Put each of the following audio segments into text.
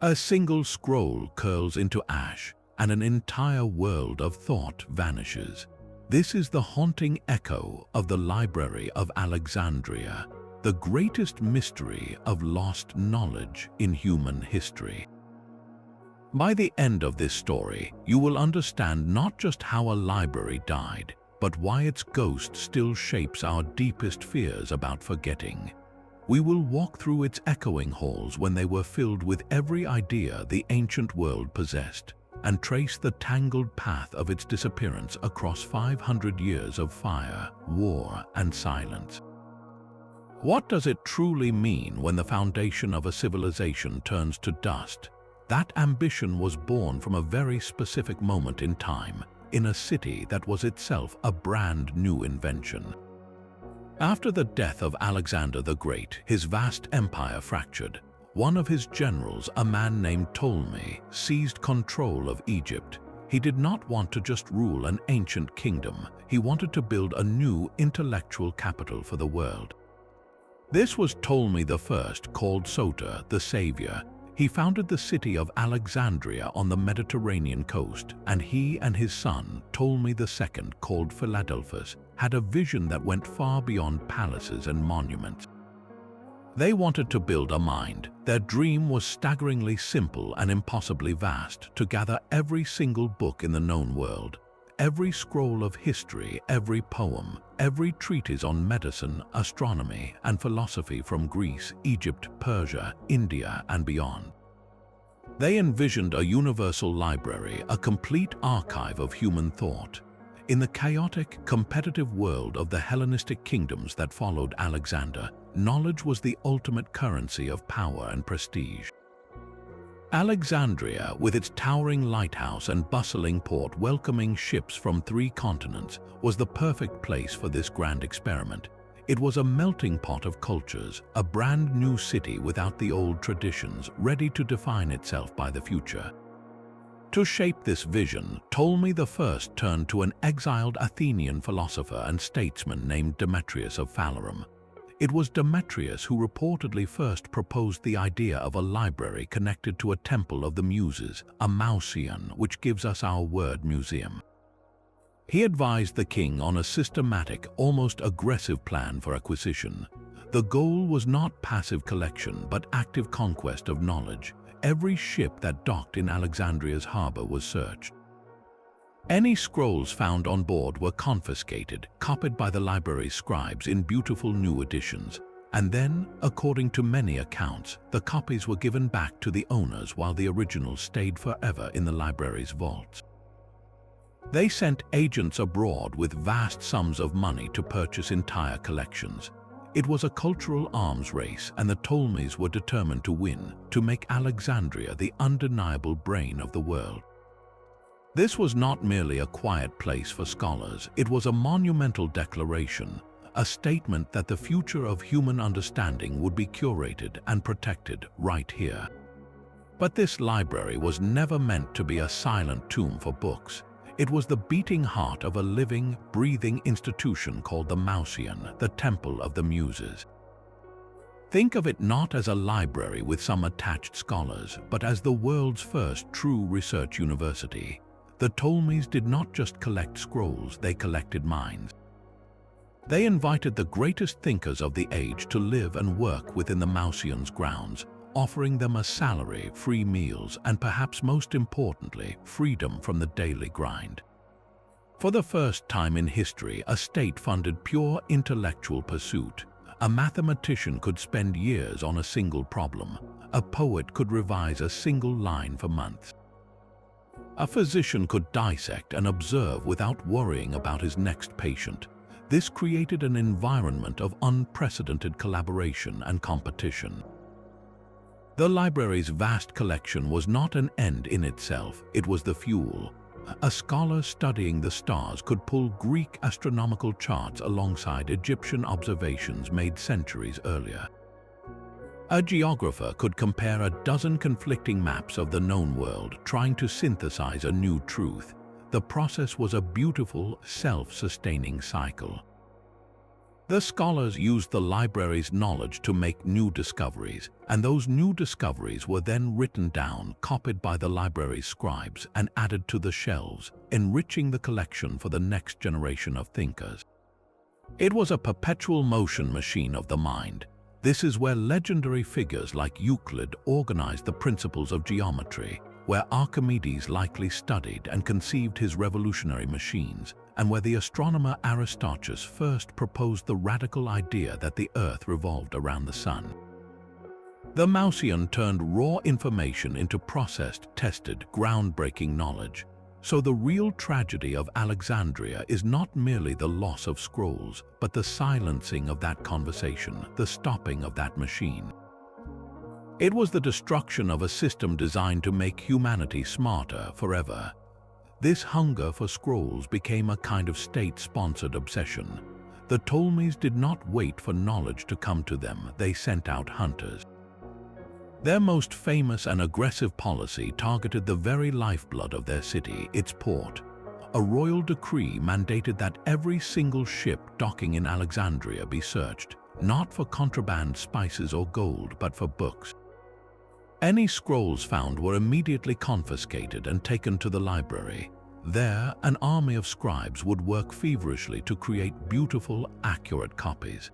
A single scroll curls into ash, and an entire world of thought vanishes. This is the haunting echo of the Library of Alexandria, the greatest mystery of lost knowledge in human history. By the end of this story, you will understand not just how a library died, but why its ghost still shapes our deepest fears about forgetting. We will walk through its echoing halls when they were filled with every idea the ancient world possessed, and trace the tangled path of its disappearance across 500 years of fire, war, and silence. What does it truly mean when the foundation of a civilization turns to dust? That ambition was born from a very specific moment in time, in a city that was itself a brand new invention. After the death of Alexander the Great, his vast empire fractured. One of his generals, a man named Ptolemy, seized control of Egypt. He did not want to just rule an ancient kingdom. He wanted to build a new intellectual capital for the world. This was Ptolemy I, called Soter, the Savior. He founded the city of Alexandria on the Mediterranean coast, and he and his son, Ptolemy II, called Philadelphus, had a vision that went far beyond palaces and monuments. They wanted to build a mind. Their dream was staggeringly simple and impossibly vast: to gather every single book in the known world, every scroll of history, every poem, every treatise on medicine, astronomy, and philosophy from Greece, Egypt, Persia, India, and beyond. They envisioned a universal library, a complete archive of human thought. In the chaotic, competitive world of the Hellenistic kingdoms that followed Alexander, knowledge was the ultimate currency of power and prestige. Alexandria, with its towering lighthouse and bustling port welcoming ships from 3 continents, was the perfect place for this grand experiment. It was a melting pot of cultures, a brand new city without the old traditions, ready to define itself by the future. To shape this vision, Ptolemy I turned to an exiled Athenian philosopher and statesman named Demetrius of Phalerum. It was Demetrius who reportedly first proposed the idea of a library connected to a temple of the Muses, a Mouseion, which gives us our word museum. He advised the king on a systematic, almost aggressive plan for acquisition. The goal was not passive collection, but active conquest of knowledge. Every ship that docked in Alexandria's harbor was searched. Any scrolls found on board were confiscated, copied by the library's scribes in beautiful new editions, and then, according to many accounts, the copies were given back to the owners while the originals stayed forever in the library's vaults. They sent agents abroad with vast sums of money to purchase entire collections. It was a cultural arms race, and the Ptolemies were determined to win, to make Alexandria the undeniable brain of the world. This was not merely a quiet place for scholars. It was a monumental declaration, a statement that the future of human understanding would be curated and protected right here. But this library was never meant to be a silent tomb for books. It was the beating heart of a living, breathing institution called the Mouseion, the Temple of the Muses. Think of it not as a library with some attached scholars, but as the world's first true research university. The Ptolemies did not just collect scrolls, they collected minds. They invited the greatest thinkers of the age to live and work within the Mouseion's grounds, offering them a salary, free meals, and perhaps most importantly, freedom from the daily grind. For the first time in history, a state funded pure intellectual pursuit. A mathematician could spend years on a single problem. A poet could revise a single line for months. A physician could dissect and observe without worrying about his next patient. This created an environment of unprecedented collaboration and competition. The library's vast collection was not an end in itself, it was the fuel. A scholar studying the stars could pull Greek astronomical charts alongside Egyptian observations made centuries earlier. A geographer could compare a dozen conflicting maps of the known world, trying to synthesize a new truth. The process was a beautiful, self-sustaining cycle. The scholars used the library's knowledge to make new discoveries, and those new discoveries were then written down, copied by the library's scribes, and added to the shelves, enriching the collection for the next generation of thinkers. It was a perpetual motion machine of the mind. This is where legendary figures like Euclid organized the principles of geometry, where Archimedes likely studied and conceived his revolutionary machines, and where the astronomer Aristarchus first proposed the radical idea that the Earth revolved around the Sun. The Mouseion turned raw information into processed, tested, groundbreaking knowledge. So the real tragedy of Alexandria is not merely the loss of scrolls, but the silencing of that conversation, the stopping of that machine. It was the destruction of a system designed to make humanity smarter forever. This hunger for scrolls became a kind of state-sponsored obsession. The Ptolemies did not wait for knowledge to come to them, they sent out hunters. Their most famous and aggressive policy targeted the very lifeblood of their city, its port. A royal decree mandated that every single ship docking in Alexandria be searched, not for contraband spices or gold, but for books. Any scrolls found were immediately confiscated and taken to the library. There, an army of scribes would work feverishly to create beautiful, accurate copies.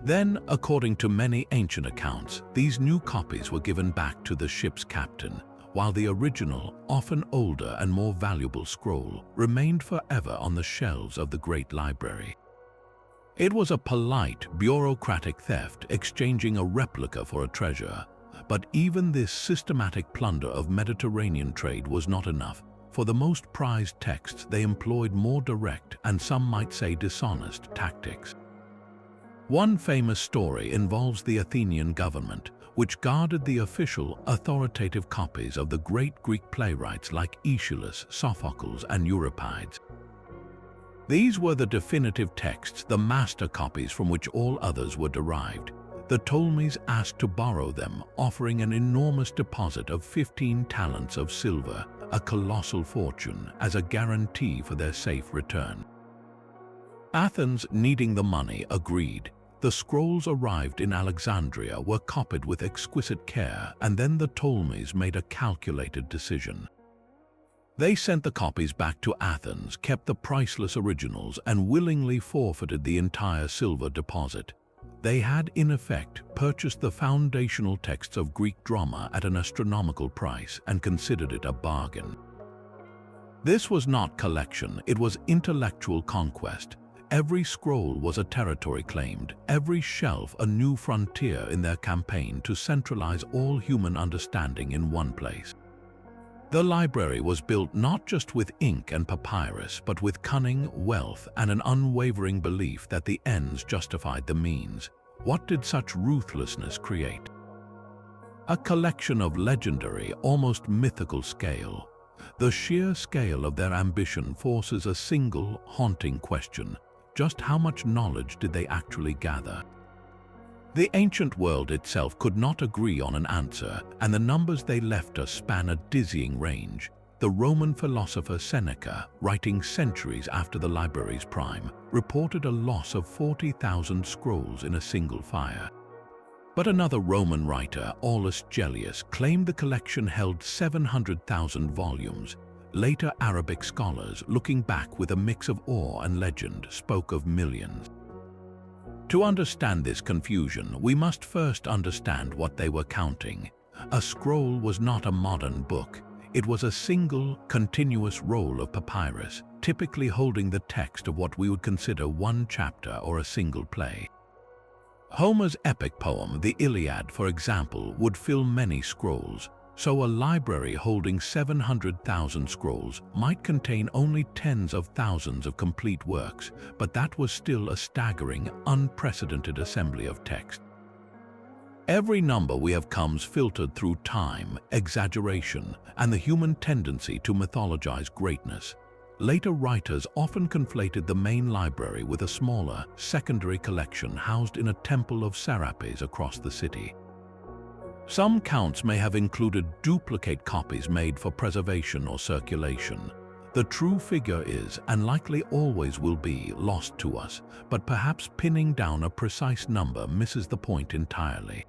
Then, according to many ancient accounts, these new copies were given back to the ship's captain, while the original, often older and more valuable scroll remained forever on the shelves of the great library. It was a polite, bureaucratic theft, exchanging a replica for a treasure. But even this systematic plunder of Mediterranean trade was not enough. For the most prized texts, they employed more direct and some might say dishonest tactics. One famous story involves the Athenian government, which guarded the official, authoritative copies of the great Greek playwrights like Aeschylus, Sophocles, and Euripides. These were the definitive texts, the master copies from which all others were derived. The Ptolemies asked to borrow them, offering an enormous deposit of 15 talents of silver, a colossal fortune, as a guarantee for their safe return. Athens, needing the money, agreed. The scrolls arrived in Alexandria, were copied with exquisite care, and then the Ptolemies made a calculated decision. They sent the copies back to Athens, kept the priceless originals, and willingly forfeited the entire silver deposit. They had, in effect, purchased the foundational texts of Greek drama at an astronomical price and considered it a bargain. This was not collection, it was intellectual conquest. Every scroll was a territory claimed, every shelf a new frontier in their campaign to centralize all human understanding in one place. The library was built not just with ink and papyrus, but with cunning, wealth, and an unwavering belief that the ends justified the means. What did such ruthlessness create? A collection of legendary, almost mythical scale. The sheer scale of their ambition forces a single, haunting question. Just how much knowledge did they actually gather? The ancient world itself could not agree on an answer, and the numbers they left us span a dizzying range. The Roman philosopher Seneca, writing centuries after the library's prime, reported a loss of 40,000 scrolls in a single fire. But another Roman writer, Aulus Gellius, claimed the collection held 700,000 volumes. Later Arabic scholars, looking back with a mix of awe and legend, spoke of millions. To understand this confusion, we must first understand what they were counting. A scroll was not a modern book. It was a single, continuous roll of papyrus, typically holding the text of what we would consider one chapter or a single play. Homer's epic poem, the Iliad, for example, would fill many scrolls. So a library holding 700,000 scrolls might contain only tens of thousands of complete works, but that was still a staggering, unprecedented assembly of text. Every number we have comes filtered through time, exaggeration, and the human tendency to mythologize greatness. Later writers often conflated the main library with a smaller, secondary collection housed in a temple of Serapis across the city. Some counts may have included duplicate copies made for preservation or circulation. The true figure is, and likely always will be, lost to us, but perhaps pinning down a precise number misses the point entirely.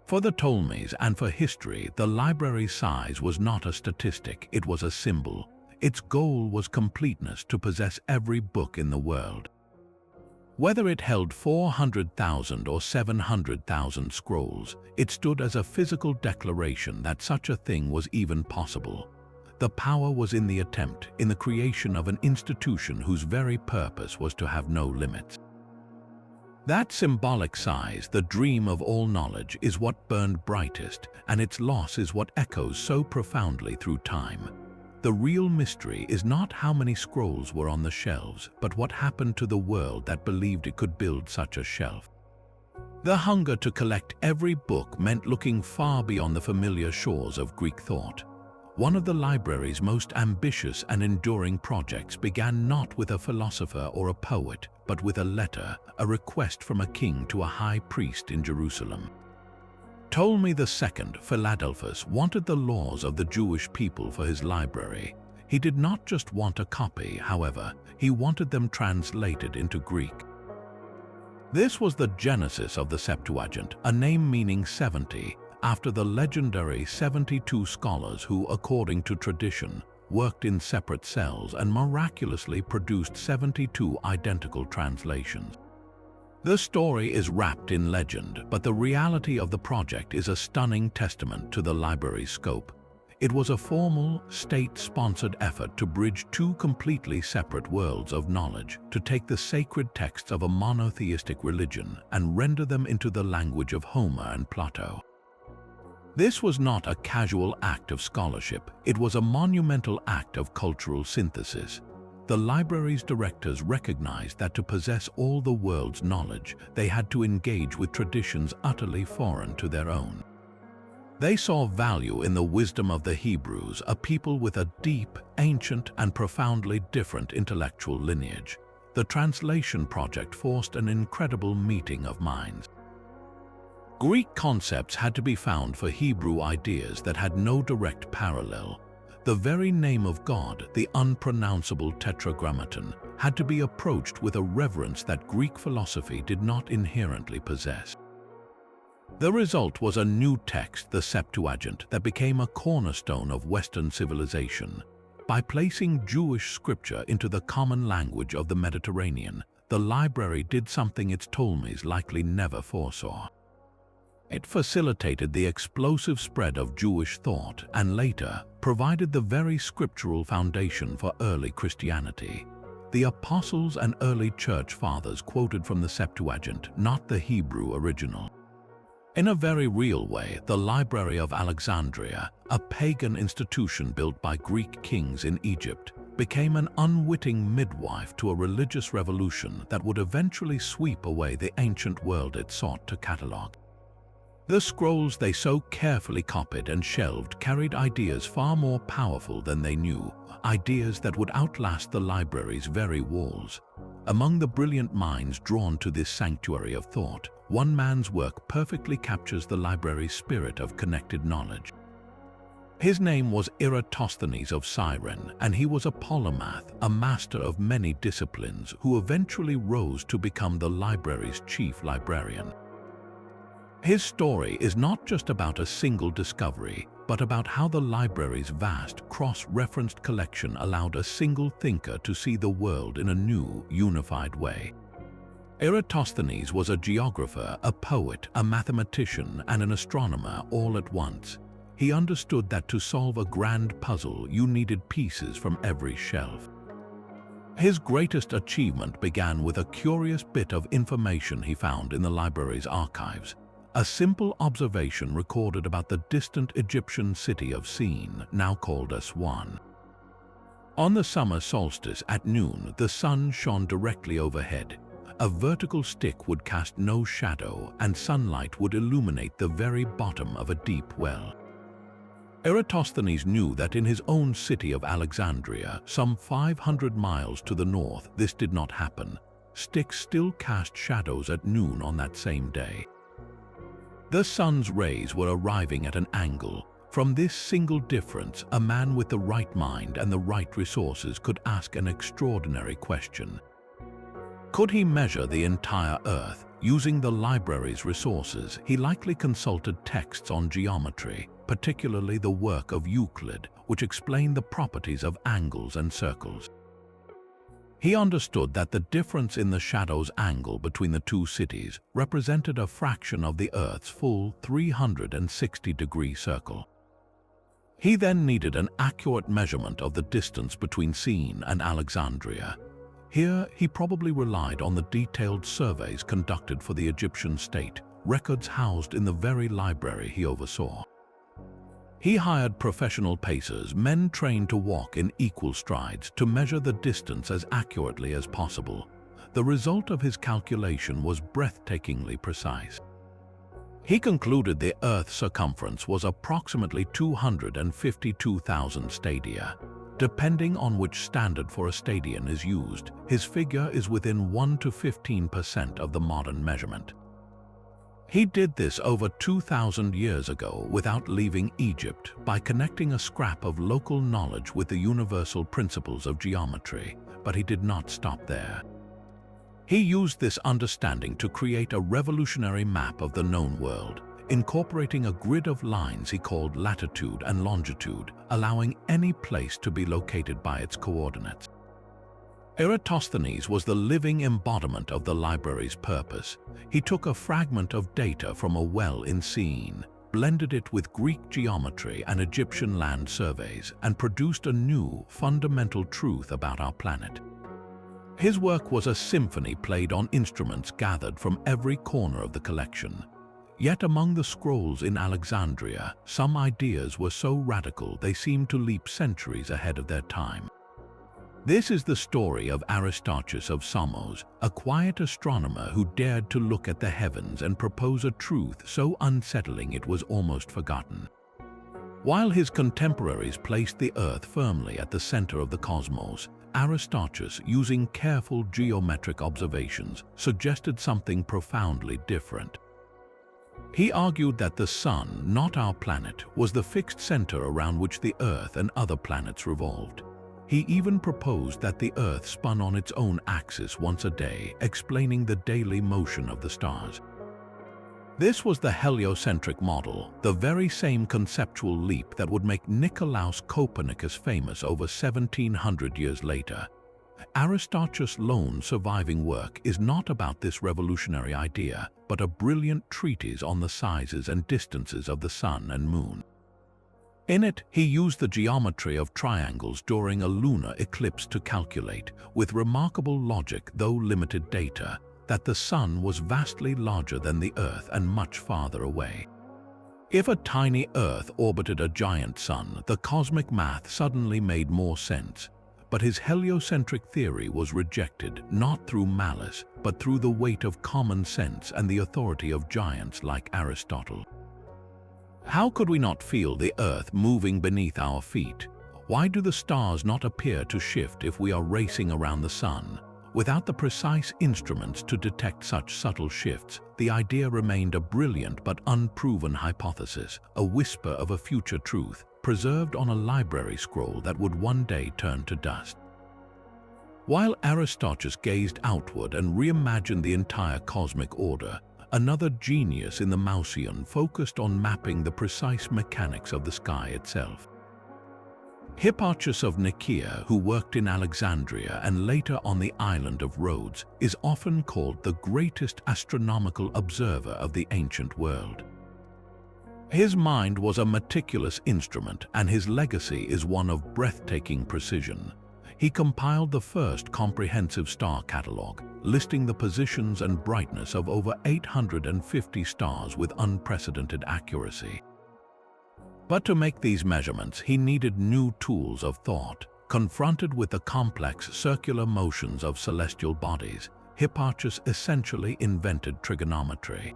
For the Ptolemies and for history, the library's size was not a statistic, it was a symbol. Its goal was completeness, to possess every book in the world. Whether it held 400,000 or 700,000 scrolls, it stood as a physical declaration that such a thing was even possible. The power was in the attempt, in the creation of an institution whose very purpose was to have no limits. That symbolic size, the dream of all knowledge, is what burned brightest, and its loss is what echoes so profoundly through time. The real mystery is not how many scrolls were on the shelves, but what happened to the world that believed it could build such a shelf. The hunger to collect every book meant looking far beyond the familiar shores of Greek thought. One of the library's most ambitious and enduring projects began not with a philosopher or a poet, but with a letter, a request from a king to a high priest in Jerusalem. Ptolemy II, Philadelphus, wanted the laws of the Jewish people for his library. He did not just want a copy, however, he wanted them translated into Greek. This was the genesis of the Septuagint, a name meaning 70, after the legendary 72 scholars who, according to tradition, worked in separate cells and miraculously produced 72 identical translations. The story is wrapped in legend, but the reality of the project is a stunning testament to the library's scope. It was a formal, state-sponsored effort to bridge two completely separate worlds of knowledge, to take the sacred texts of a monotheistic religion and render them into the language of Homer and Plato. This was not a casual act of scholarship, it was a monumental act of cultural synthesis. The library's directors recognized that to possess all the world's knowledge, they had to engage with traditions utterly foreign to their own. They saw value in the wisdom of the Hebrews, a people with a deep, ancient, and profoundly different intellectual lineage. The translation project forced an incredible meeting of minds. Greek concepts had to be found for Hebrew ideas that had no direct parallel. The very name of God, the unpronounceable Tetragrammaton, had to be approached with a reverence that Greek philosophy did not inherently possess. The result was a new text, the Septuagint, that became a cornerstone of Western civilization. By placing Jewish scripture into the common language of the Mediterranean, the library did something its Ptolemies likely never foresaw. It facilitated the explosive spread of Jewish thought and later provided the very scriptural foundation for early Christianity. The apostles and early church fathers quoted from the Septuagint, not the Hebrew original. In a very real way, the Library of Alexandria, a pagan institution built by Greek kings in Egypt, became an unwitting midwife to a religious revolution that would eventually sweep away the ancient world it sought to catalogue. The scrolls they so carefully copied and shelved carried ideas far more powerful than they knew, ideas that would outlast the library's very walls. Among the brilliant minds drawn to this sanctuary of thought, one man's work perfectly captures the library's spirit of connected knowledge. His name was Eratosthenes of Cyrene, and he was a polymath, a master of many disciplines who eventually rose to become the library's chief librarian. His story is not just about a single discovery, but about how the library's vast, cross-referenced collection allowed a single thinker to see the world in a new, unified way. Eratosthenes was a geographer, a poet, a mathematician, and an astronomer all at once. He understood that to solve a grand puzzle, you needed pieces from every shelf. His greatest achievement began with a curious bit of information he found in the library's archives. A simple observation recorded about the distant Egyptian city of Sin, now called Aswan. On the summer solstice at noon, the sun shone directly overhead. A vertical stick would cast no shadow, and sunlight would illuminate the very bottom of a deep well. Eratosthenes knew that in his own city of Alexandria, some 500 miles to the north, this did not happen. Sticks still cast shadows at noon on that same day. The sun's rays were arriving at an angle, From this single difference, a man with the right mind and the right resources could ask an extraordinary question. Could he measure the entire Earth? Using the library's resources, he likely consulted texts on geometry, particularly the work of Euclid, which explained the properties of angles and circles. He understood that the difference in the shadow's angle between the two cities represented a fraction of the Earth's full 360-degree circle. He then needed an accurate measurement of the distance between Mouseion and Alexandria. Here, he probably relied on the detailed surveys conducted for the Egyptian state, records housed in the very library he oversaw. He hired professional pacers, men trained to walk in equal strides, to measure the distance as accurately as possible. The result of his calculation was breathtakingly precise. He concluded the Earth's circumference was approximately 252,000 stadia. Depending on which standard for a stadion is used, his figure is within 1 to 15% of the modern measurement. He did this over 2,000 years ago without leaving Egypt, by connecting a scrap of local knowledge with the universal principles of geometry, but he did not stop there. He used this understanding to create a revolutionary map of the known world, incorporating a grid of lines he called latitude and longitude, allowing any place to be located by its coordinates. Eratosthenes was the living embodiment of the library's purpose. He took a fragment of data from a well in Mouseion, blended it with Greek geometry and Egyptian land surveys, and produced a new, fundamental truth about our planet. His work was a symphony played on instruments gathered from every corner of the collection. Yet among the scrolls in Alexandria, some ideas were so radical they seemed to leap centuries ahead of their time. This is the story of Aristarchus of Samos, a quiet astronomer who dared to look at the heavens and propose a truth so unsettling it was almost forgotten. While his contemporaries placed the Earth firmly at the center of the cosmos, Aristarchus, using careful geometric observations, suggested something profoundly different. He argued that the Sun, not our planet, was the fixed center around which the Earth and other planets revolved. He even proposed that the Earth spun on its own axis once a day, explaining the daily motion of the stars. This was the heliocentric model, the very same conceptual leap that would make Nicolaus Copernicus famous over 1700 years later. Aristarchus' lone surviving work is not about this revolutionary idea, but a brilliant treatise on the sizes and distances of the Sun and Moon. In it, he used the geometry of triangles during a lunar eclipse to calculate, with remarkable logic though limited data, that the Sun was vastly larger than the Earth and much farther away. If a tiny Earth orbited a giant Sun, the cosmic math suddenly made more sense. But his heliocentric theory was rejected, not through malice, but through the weight of common sense and the authority of giants like Aristotle. How could we not feel the Earth moving beneath our feet? Why do the stars not appear to shift if we are racing around the Sun? Without the precise instruments to detect such subtle shifts, the idea remained a brilliant but unproven hypothesis, a whisper of a future truth, preserved on a library scroll that would one day turn to dust. While Aristarchus gazed outward and reimagined the entire cosmic order, another genius in the Mouseion focused on mapping the precise mechanics of the sky itself. Hipparchus of Nicaea, who worked in Alexandria and later on the island of Rhodes, is often called the greatest astronomical observer of the ancient world. His mind was a meticulous instrument, and his legacy is one of breathtaking precision. He compiled the first comprehensive star catalogue, listing the positions and brightness of over 850 stars with unprecedented accuracy. But to make these measurements, he needed new tools of thought. Confronted with the complex circular motions of celestial bodies, Hipparchus essentially invented trigonometry.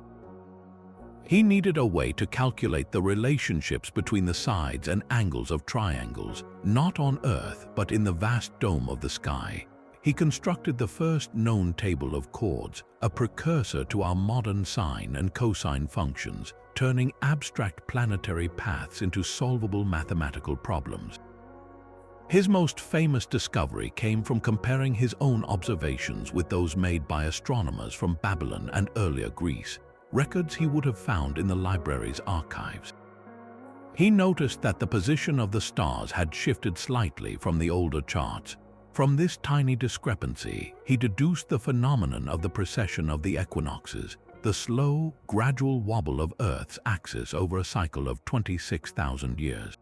He needed a way to calculate the relationships between the sides and angles of triangles, not on Earth but in the vast dome of the sky. He constructed the first known table of chords, a precursor to our modern sine and cosine functions, turning abstract planetary paths into solvable mathematical problems. His most famous discovery came from comparing his own observations with those made by astronomers from Babylon and earlier Greece, records he would have found in the library's archives. He noticed that the position of the stars had shifted slightly from the older charts. From this tiny discrepancy, he deduced the phenomenon of the precession of the equinoxes, the slow, gradual wobble of Earth's axis over a cycle of 26,000 years.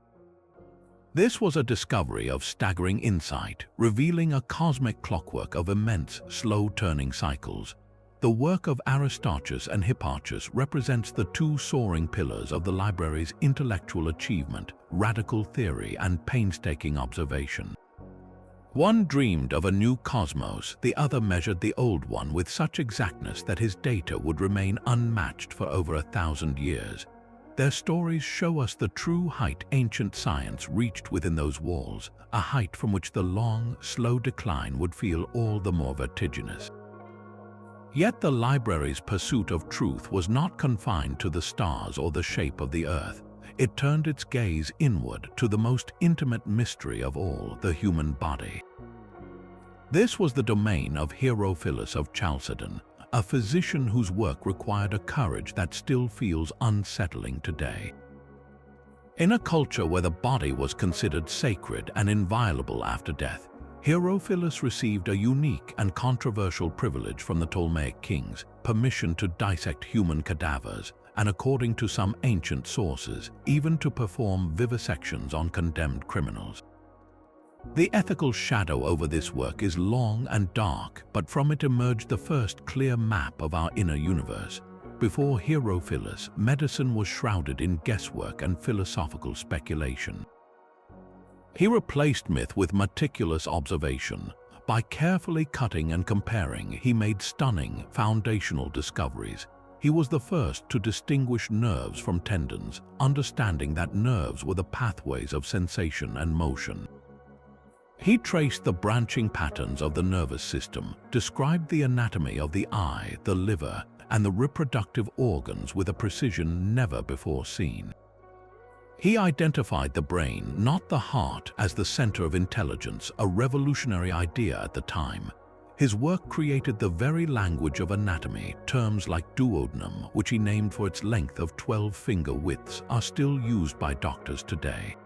This was a discovery of staggering insight, revealing a cosmic clockwork of immense, slow-turning cycles. The work of Aristarchus and Hipparchus represents the two soaring pillars of the library's intellectual achievement, radical theory and painstaking observation. One dreamed of a new cosmos, the other measured the old one with such exactness that his data would remain unmatched for over 1,000 years. Their stories show us the true height ancient science reached within those walls, a height from which the long, slow decline would feel all the more vertiginous. Yet the library's pursuit of truth was not confined to the stars or the shape of the Earth. It turned its gaze inward to the most intimate mystery of all, the human body. This was the domain of Herophilus of Chalcedon, a physician whose work required a courage that still feels unsettling today. In a culture where the body was considered sacred and inviolable after death, Herophilus received a unique and controversial privilege from the Ptolemaic kings, permission to dissect human cadavers, and according to some ancient sources, even to perform vivisections on condemned criminals. The ethical shadow over this work is long and dark, but from it emerged the first clear map of our inner universe. Before Herophilus, medicine was shrouded in guesswork and philosophical speculation. He replaced myth with meticulous observation. By carefully cutting and comparing, he made stunning, foundational discoveries. He was the first to distinguish nerves from tendons, understanding that nerves were the pathways of sensation and motion. He traced the branching patterns of the nervous system, described the anatomy of the eye, the liver, and the reproductive organs with a precision never before seen. He identified the brain, not the heart, as the center of intelligence, a revolutionary idea at the time. His work created the very language of anatomy. Terms like duodenum, which he named for its length of 12 finger widths, are still used by doctors today.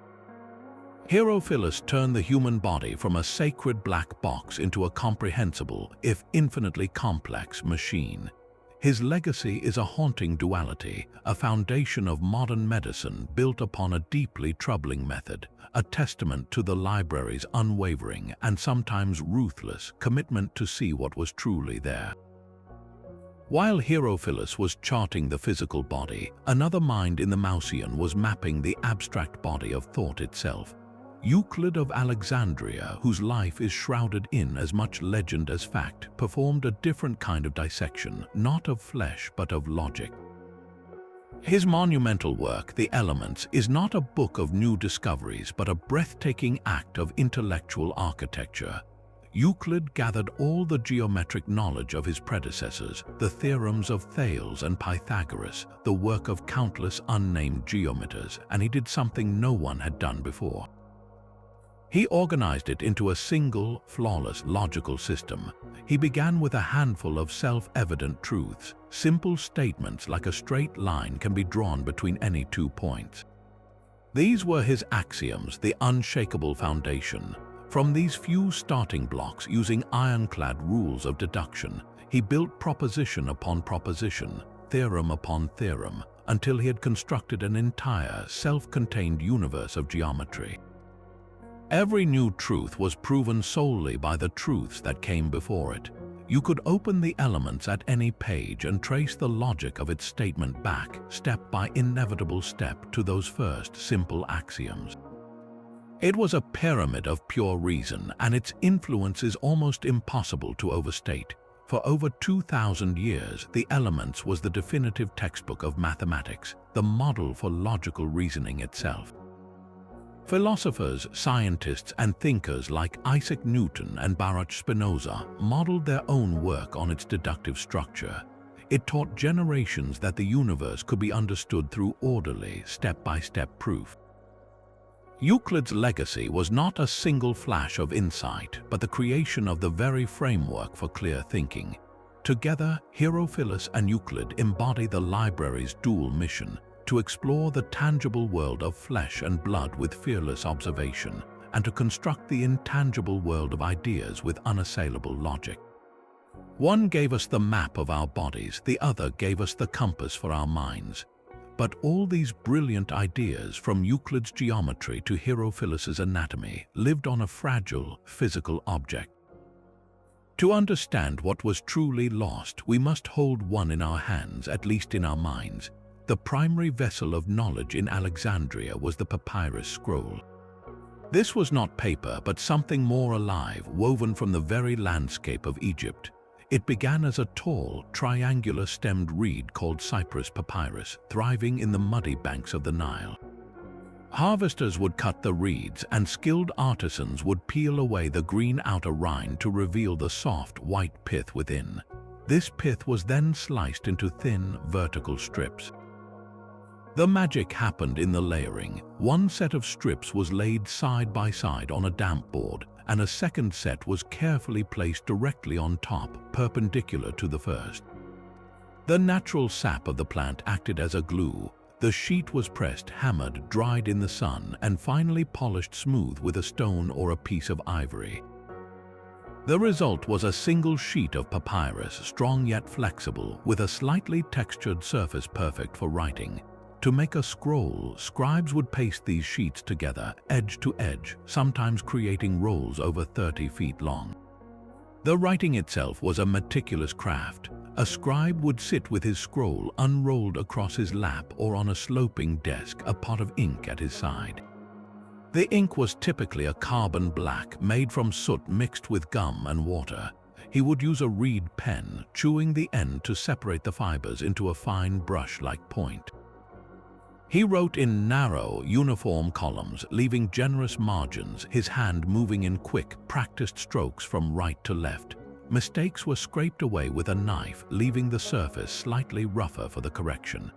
Herophilus turned the human body from a sacred black box into a comprehensible, if infinitely complex, machine. His legacy is a haunting duality, a foundation of modern medicine built upon a deeply troubling method, a testament to the library's unwavering and sometimes ruthless commitment to see what was truly there. While Herophilus was charting the physical body, another mind in the Mouseion was mapping the abstract body of thought itself. Euclid of Alexandria, whose life is shrouded in as much legend as fact, performed a different kind of dissection, not of flesh but of logic. His monumental work, The Elements, is not a book of new discoveries but a breathtaking act of intellectual architecture. Euclid gathered all the geometric knowledge of his predecessors, the theorems of Thales and Pythagoras, the work of countless unnamed geometers, and he did something no one had done before. He organized it into a single, flawless, logical system. He began with a handful of self-evident truths. Simple statements like a straight line can be drawn between any 2 points. These were his axioms, the unshakable foundation. From these few starting blocks, using ironclad rules of deduction, he built proposition upon proposition, theorem upon theorem, until he had constructed an entire, self-contained universe of geometry. Every new truth was proven solely by the truths that came before it. You could open the Elements at any page and trace the logic of its statement back, step by inevitable step, to those first simple axioms. It was a pyramid of pure reason, and its influence is almost impossible to overstate. For over 2,000 years, the Elements was the definitive textbook of mathematics, the model for logical reasoning itself. Philosophers, scientists, and thinkers like Isaac Newton and Baruch Spinoza modeled their own work on its deductive structure. It taught generations that the universe could be understood through orderly, step-by-step proof. Euclid's legacy was not a single flash of insight, but the creation of the very framework for clear thinking. Together, Herophilus and Euclid embody the library's dual mission to explore the tangible world of flesh and blood with fearless observation, and to construct the intangible world of ideas with unassailable logic. One gave us the map of our bodies, the other gave us the compass for our minds. But all these brilliant ideas, from Euclid's geometry to Herophilus's anatomy, lived on a fragile, physical object. To understand what was truly lost, we must hold one in our hands, at least in our minds. The primary vessel of knowledge in Alexandria was the papyrus scroll. This was not paper, but something more alive, woven from the very landscape of Egypt. It began as a tall, triangular-stemmed reed called cypress papyrus, thriving in the muddy banks of the Nile. Harvesters would cut the reeds, and skilled artisans would peel away the green outer rind to reveal the soft, white pith within. This pith was then sliced into thin, vertical strips. The magic happened in the layering. One set of strips was laid side by side on a damp board, and a second set was carefully placed directly on top, perpendicular to the first. The natural sap of the plant acted as a glue. The sheet was pressed, hammered, dried in the sun, and finally polished smooth with a stone or a piece of ivory. The result was a single sheet of papyrus, strong yet flexible, with a slightly textured surface perfect for writing. To make a scroll, scribes would paste these sheets together, edge to edge, sometimes creating rolls over 30 feet long. The writing itself was a meticulous craft. A scribe would sit with his scroll unrolled across his lap or on a sloping desk, a pot of ink at his side. The ink was typically a carbon black made from soot mixed with gum and water. He would use a reed pen, chewing the end to separate the fibers into a fine brush-like point. He wrote in narrow, uniform columns, leaving generous margins, his hand moving in quick, practiced strokes from right to left. Mistakes were scraped away with a knife, leaving the surface slightly rougher for the correction.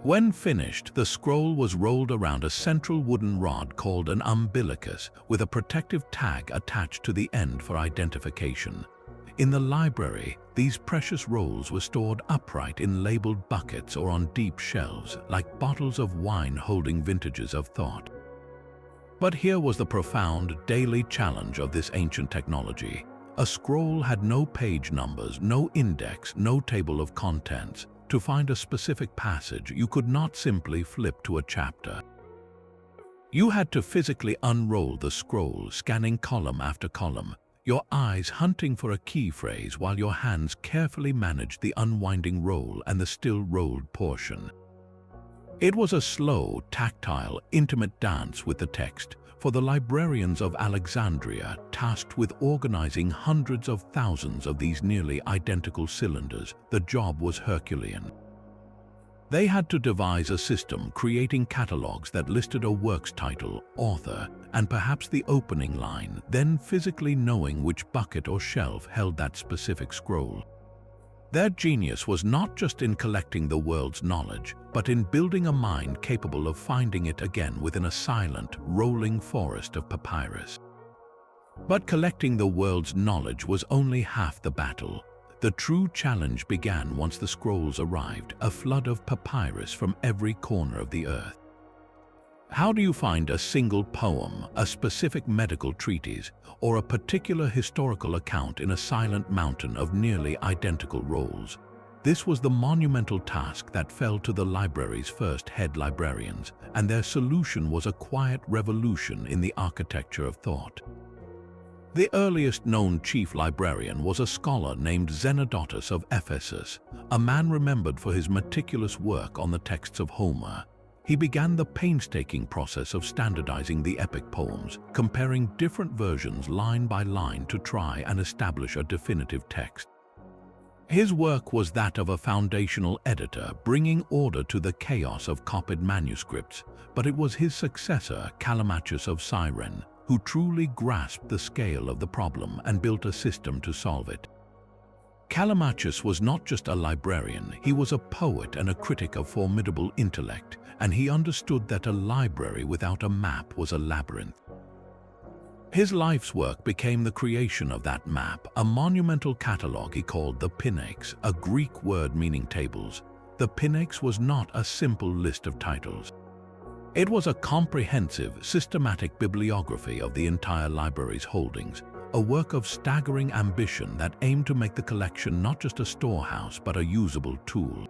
When finished, the scroll was rolled around a central wooden rod called an umbilicus, with a protective tag attached to the end for identification. In the library, these precious rolls were stored upright in labeled buckets or on deep shelves, like bottles of wine holding vintages of thought. But here was the profound daily challenge of this ancient technology. A scroll had no page numbers, no index, no table of contents. To find a specific passage, you could not simply flip to a chapter. You had to physically unroll the scroll, scanning column after column, your eyes hunting for a key phrase while your hands carefully managed the unwinding roll and the still rolled portion. It was a slow, tactile, intimate dance with the text. For the librarians of Alexandria, tasked with organizing hundreds of thousands of these nearly identical cylinders, the job was Herculean. They had to devise a system, creating catalogs that listed a work's title, author, and perhaps the opening line, then physically knowing which bucket or shelf held that specific scroll. Their genius was not just in collecting the world's knowledge, but in building a mind capable of finding it again within a silent, rolling forest of papyrus. But collecting the world's knowledge was only half the battle. The true challenge began once the scrolls arrived, a flood of papyrus from every corner of the earth. How do you find a single poem, a specific medical treatise, or a particular historical account in a silent mountain of nearly identical rolls? This was the monumental task that fell to the library's first head librarians, and their solution was a quiet revolution in the architecture of thought. The earliest known chief librarian was a scholar named Zenodotus of Ephesus, a man remembered for his meticulous work on the texts of Homer. He began the painstaking process of standardizing the epic poems, comparing different versions line by line to try and establish a definitive text. His work was that of a foundational editor, bringing order to the chaos of copied manuscripts, but it was his successor, Callimachus of Cyrene, who truly grasped the scale of the problem and built a system to solve it. Callimachus was not just a librarian, he was a poet and a critic of formidable intellect, and he understood that a library without a map was a labyrinth. His life's work became the creation of that map, a monumental catalogue he called the Pinax, a Greek word meaning tables. The Pinax was not a simple list of titles. It was a comprehensive, systematic bibliography of the entire library's holdings, a work of staggering ambition that aimed to make the collection not just a storehouse but a usable tool.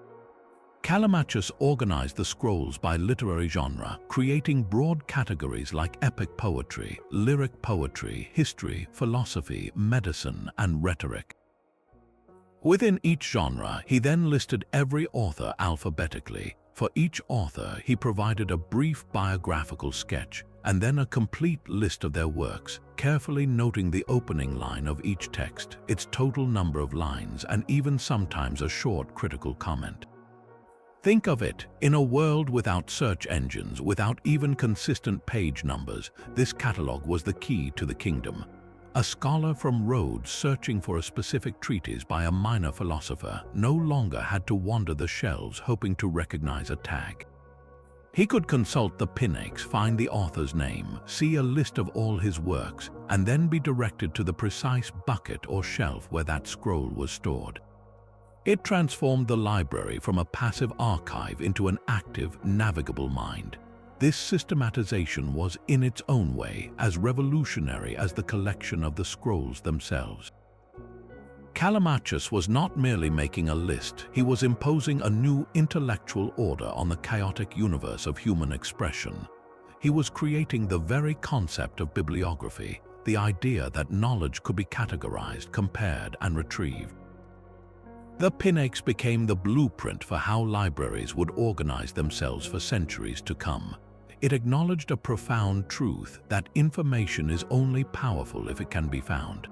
Callimachus organized the scrolls by literary genre, creating broad categories like epic poetry, lyric poetry, history, philosophy, medicine, and rhetoric. Within each genre, he then listed every author alphabetically. For each author, he provided a brief biographical sketch and then a complete list of their works, carefully noting the opening line of each text, its total number of lines, and even sometimes a short critical comment. Think of it, in a world without search engines, without even consistent page numbers, this catalogue was the key to the kingdom. A scholar from Rhodes searching for a specific treatise by a minor philosopher no longer had to wander the shelves hoping to recognize a tag. He could consult the Pinax, find the author's name, see a list of all his works, and then be directed to the precise bucket or shelf where that scroll was stored. It transformed the library from a passive archive into an active, navigable mind. This systematization was, in its own way, as revolutionary as the collection of the scrolls themselves. Callimachus was not merely making a list, he was imposing a new intellectual order on the chaotic universe of human expression. He was creating the very concept of bibliography, the idea that knowledge could be categorized, compared, and retrieved. The Pinax became the blueprint for how libraries would organize themselves for centuries to come. It acknowledged a profound truth that information is only powerful if it can be found.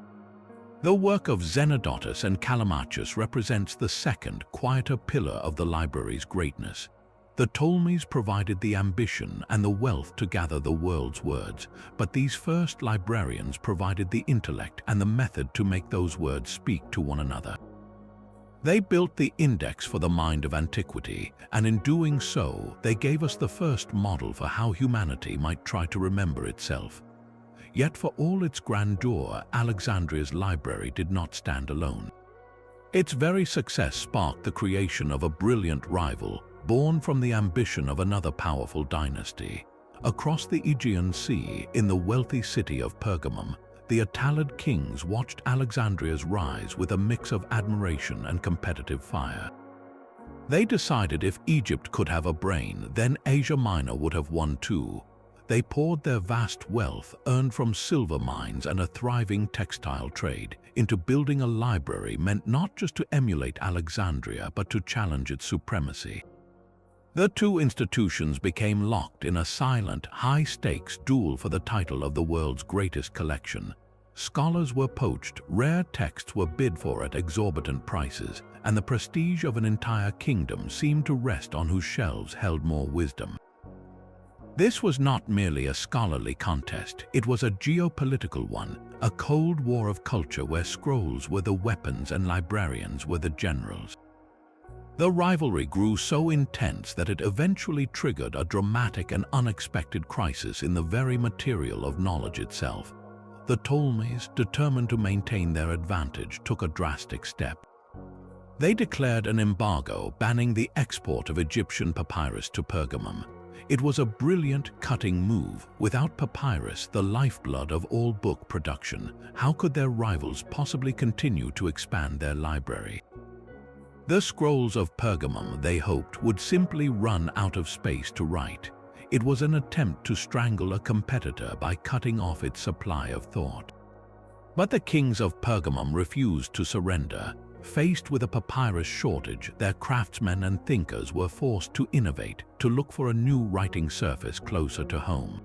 The work of Zenodotus and Callimachus represents the second, quieter pillar of the library's greatness. The Ptolemies provided the ambition and the wealth to gather the world's words, but these first librarians provided the intellect and the method to make those words speak to one another. They built the index for the mind of antiquity, and in doing so, they gave us the first model for how humanity might try to remember itself. Yet for all its grandeur, Alexandria's library did not stand alone. Its very success sparked the creation of a brilliant rival, born from the ambition of another powerful dynasty. Across the Aegean Sea, in the wealthy city of Pergamum, the Attalid kings watched Alexandria's rise with a mix of admiration and competitive fire. They decided if Egypt could have a brain, then Asia Minor would have one too. They poured their vast wealth, earned from silver mines and a thriving textile trade, into building a library meant not just to emulate Alexandria but to challenge its supremacy. The two institutions became locked in a silent, high-stakes duel for the title of the world's greatest collection. Scholars were poached, rare texts were bid for at exorbitant prices, and the prestige of an entire kingdom seemed to rest on whose shelves held more wisdom. This was not merely a scholarly contest, it was a geopolitical one, a cold war of culture where scrolls were the weapons and librarians were the generals. The rivalry grew so intense that it eventually triggered a dramatic and unexpected crisis in the very material of knowledge itself. The Ptolemies, determined to maintain their advantage, took a drastic step. They declared an embargo banning the export of Egyptian papyrus to Pergamum. It was a brilliant, cutting move. Without papyrus, the lifeblood of all book production, how could their rivals possibly continue to expand their library? The scrolls of Pergamum, they hoped, would simply run out of space to write. It was an attempt to strangle a competitor by cutting off its supply of thought. But the kings of Pergamum refused to surrender. Faced with a papyrus shortage, their craftsmen and thinkers were forced to innovate, to look for a new writing surface closer to home.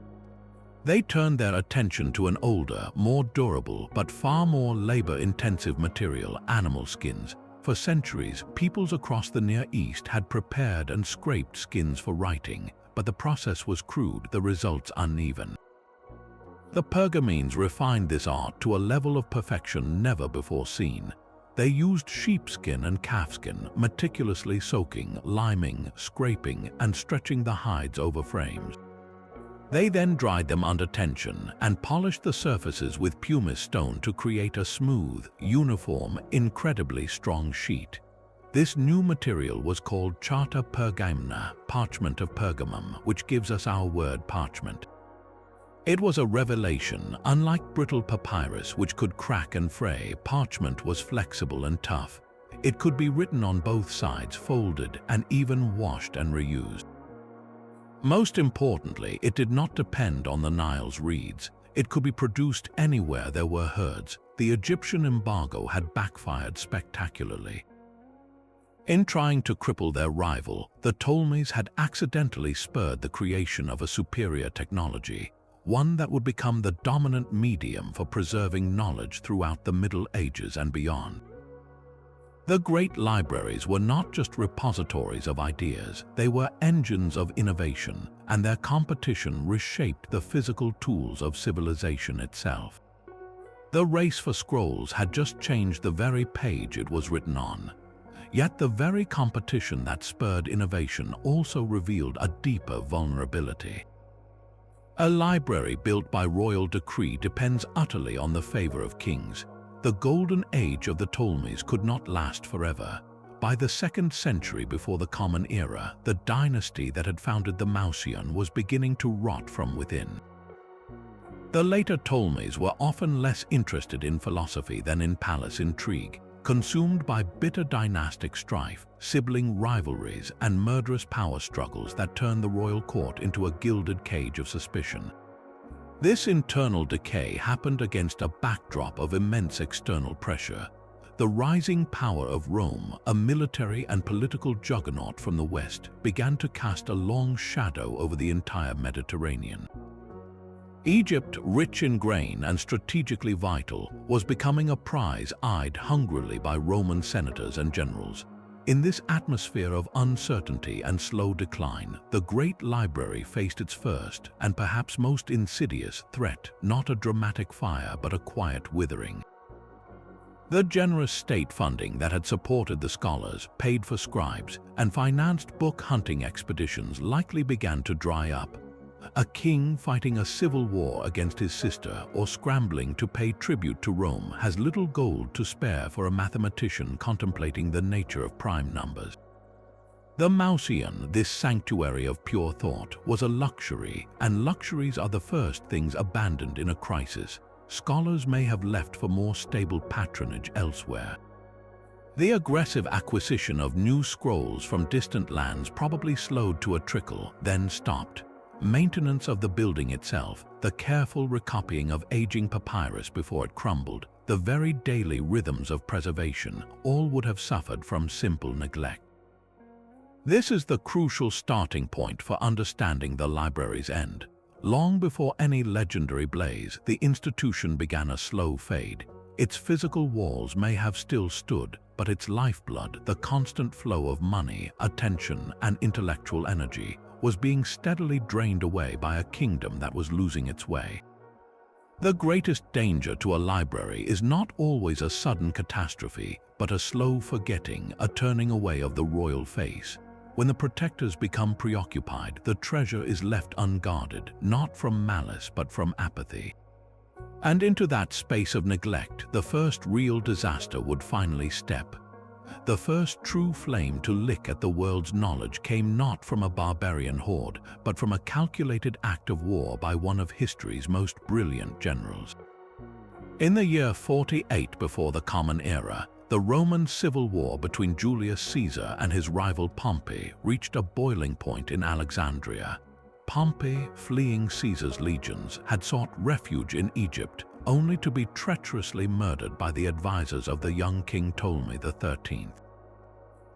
They turned their attention to an older, more durable, but far more labor-intensive material, animal skins. For centuries, peoples across the Near East had prepared and scraped skins for writing, but the process was crude, the results uneven. The Pergamenes refined this art to a level of perfection never before seen. They used sheepskin and calfskin, meticulously soaking, liming, scraping, and stretching the hides over frames. They then dried them under tension and polished the surfaces with pumice stone to create a smooth, uniform, incredibly strong sheet. This new material was called Charta Pergamena, parchment of Pergamum, which gives us our word parchment. It was a revelation. Unlike brittle papyrus, which could crack and fray, parchment was flexible and tough. It could be written on both sides, folded, and even washed and reused. Most importantly, it did not depend on the Nile's reeds. It could be produced anywhere there were herds. The Egyptian embargo had backfired spectacularly. In trying to cripple their rival, the Ptolemies had accidentally spurred the creation of a superior technology, one that would become the dominant medium for preserving knowledge throughout the Middle Ages and beyond. The great libraries were not just repositories of ideas, they were engines of innovation, and their competition reshaped the physical tools of civilization itself. The race for scrolls had just changed the very page it was written on. Yet the very competition that spurred innovation also revealed a deeper vulnerability. A library built by royal decree depends utterly on the favor of kings. The golden age of the Ptolemies could not last forever. By the 2nd century before the Common Era, the dynasty that had founded the Mouseion was beginning to rot from within. The later Ptolemies were often less interested in philosophy than in palace intrigue, consumed by bitter dynastic strife, sibling rivalries, and murderous power struggles that turned the royal court into a gilded cage of suspicion. This internal decay happened against a backdrop of immense external pressure. The rising power of Rome, a military and political juggernaut from the West, began to cast a long shadow over the entire Mediterranean. Egypt, rich in grain and strategically vital, was becoming a prize eyed hungrily by Roman senators and generals. In this atmosphere of uncertainty and slow decline, the great library faced its first and perhaps most insidious threat, not a dramatic fire but a quiet withering. The generous state funding that had supported the scholars, paid for scribes, and financed book hunting expeditions likely began to dry up. A king fighting a civil war against his sister or scrambling to pay tribute to Rome has little gold to spare for a mathematician contemplating the nature of prime numbers. The Mouseion, this sanctuary of pure thought, was a luxury, and luxuries are the first things abandoned in a crisis. Scholars may have left for more stable patronage elsewhere. The aggressive acquisition of new scrolls from distant lands probably slowed to a trickle, then stopped. Maintenance of the building itself, the careful recopying of aging papyrus before it crumbled, the very daily rhythms of preservation, all would have suffered from simple neglect. This is the crucial starting point for understanding the library's end. Long before any legendary blaze, the institution began a slow fade. Its physical walls may have still stood, but its lifeblood, the constant flow of money, attention, and intellectual energy, was being steadily drained away by a kingdom that was losing its way. The greatest danger to a library is not always a sudden catastrophe, but a slow forgetting, a turning away of the royal face. When the protectors become preoccupied, the treasure is left unguarded, not from malice but from apathy. And into that space of neglect, the first real disaster would finally step. The first true flame to lick at the world's knowledge came not from a barbarian horde, but from a calculated act of war by one of history's most brilliant generals. In the year 48 before the Common Era, the Roman civil war between Julius Caesar and his rival Pompey reached a boiling point in Alexandria. Pompey, fleeing Caesar's legions, had sought refuge in Egypt, only to be treacherously murdered by the advisors of the young King Ptolemy XIII.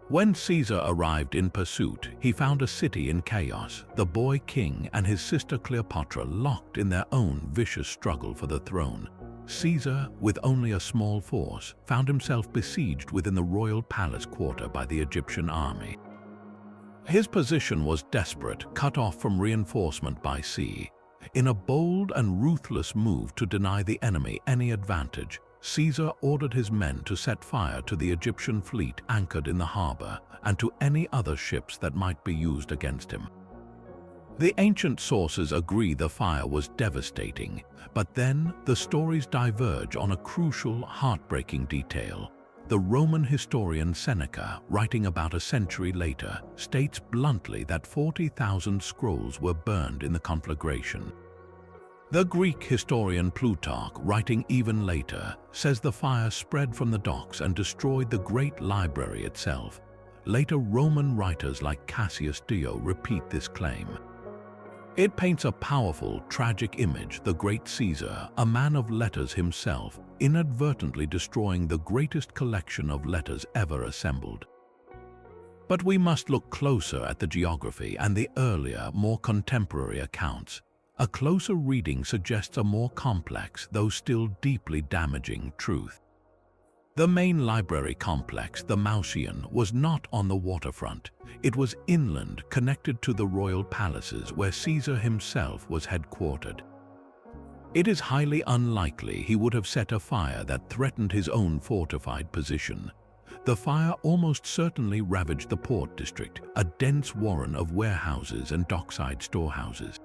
When Caesar arrived in pursuit, he found a city in chaos, the boy king and his sister Cleopatra locked in their own vicious struggle for the throne. Caesar, with only a small force, found himself besieged within the royal palace quarter by the Egyptian army. His position was desperate, cut off from reinforcement by sea. In a bold and ruthless move to deny the enemy any advantage, Caesar ordered his men to set fire to the Egyptian fleet anchored in the harbor and to any other ships that might be used against him. The ancient sources agree the fire was devastating, but then the stories diverge on a crucial, heartbreaking detail. The Roman historian Seneca, writing about a century later, states bluntly that 40,000 scrolls were burned in the conflagration. The Greek historian Plutarch, writing even later, says the fire spread from the docks and destroyed the great library itself. Later Roman writers like Cassius Dio repeat this claim. It paints a powerful, tragic image, the great Caesar, a man of letters himself, inadvertently destroying the greatest collection of letters ever assembled. But we must look closer at the geography and the earlier, more contemporary accounts. A closer reading suggests a more complex, though still deeply damaging, truth. The main library complex, the Mouseion, was not on the waterfront. It was inland, connected to the royal palaces where Caesar himself was headquartered. It is highly unlikely he would have set a fire that threatened his own fortified position. The fire almost certainly ravaged the port district, a dense warren of warehouses and dockside storehouses.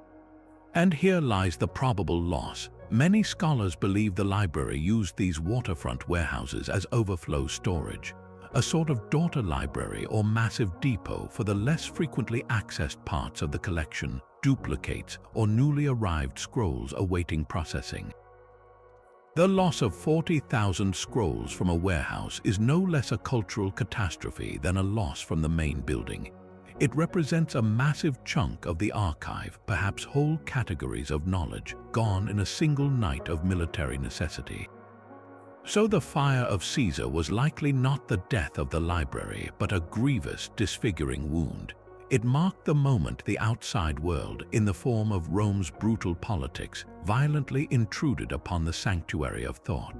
And here lies the probable loss. Many scholars believe the library used these waterfront warehouses as overflow storage, a sort of daughter library or massive depot for the less frequently accessed parts of the collection, duplicates, or newly arrived scrolls awaiting processing. The loss of 40,000 scrolls from a warehouse is no less a cultural catastrophe than a loss from the main building. It represents a massive chunk of the archive, perhaps whole categories of knowledge, gone in a single night of military necessity. So the fire of Caesar was likely not the death of the library, but a grievous, disfiguring wound. It marked the moment the outside world, in the form of Rome's brutal politics, violently intruded upon the sanctuary of thought.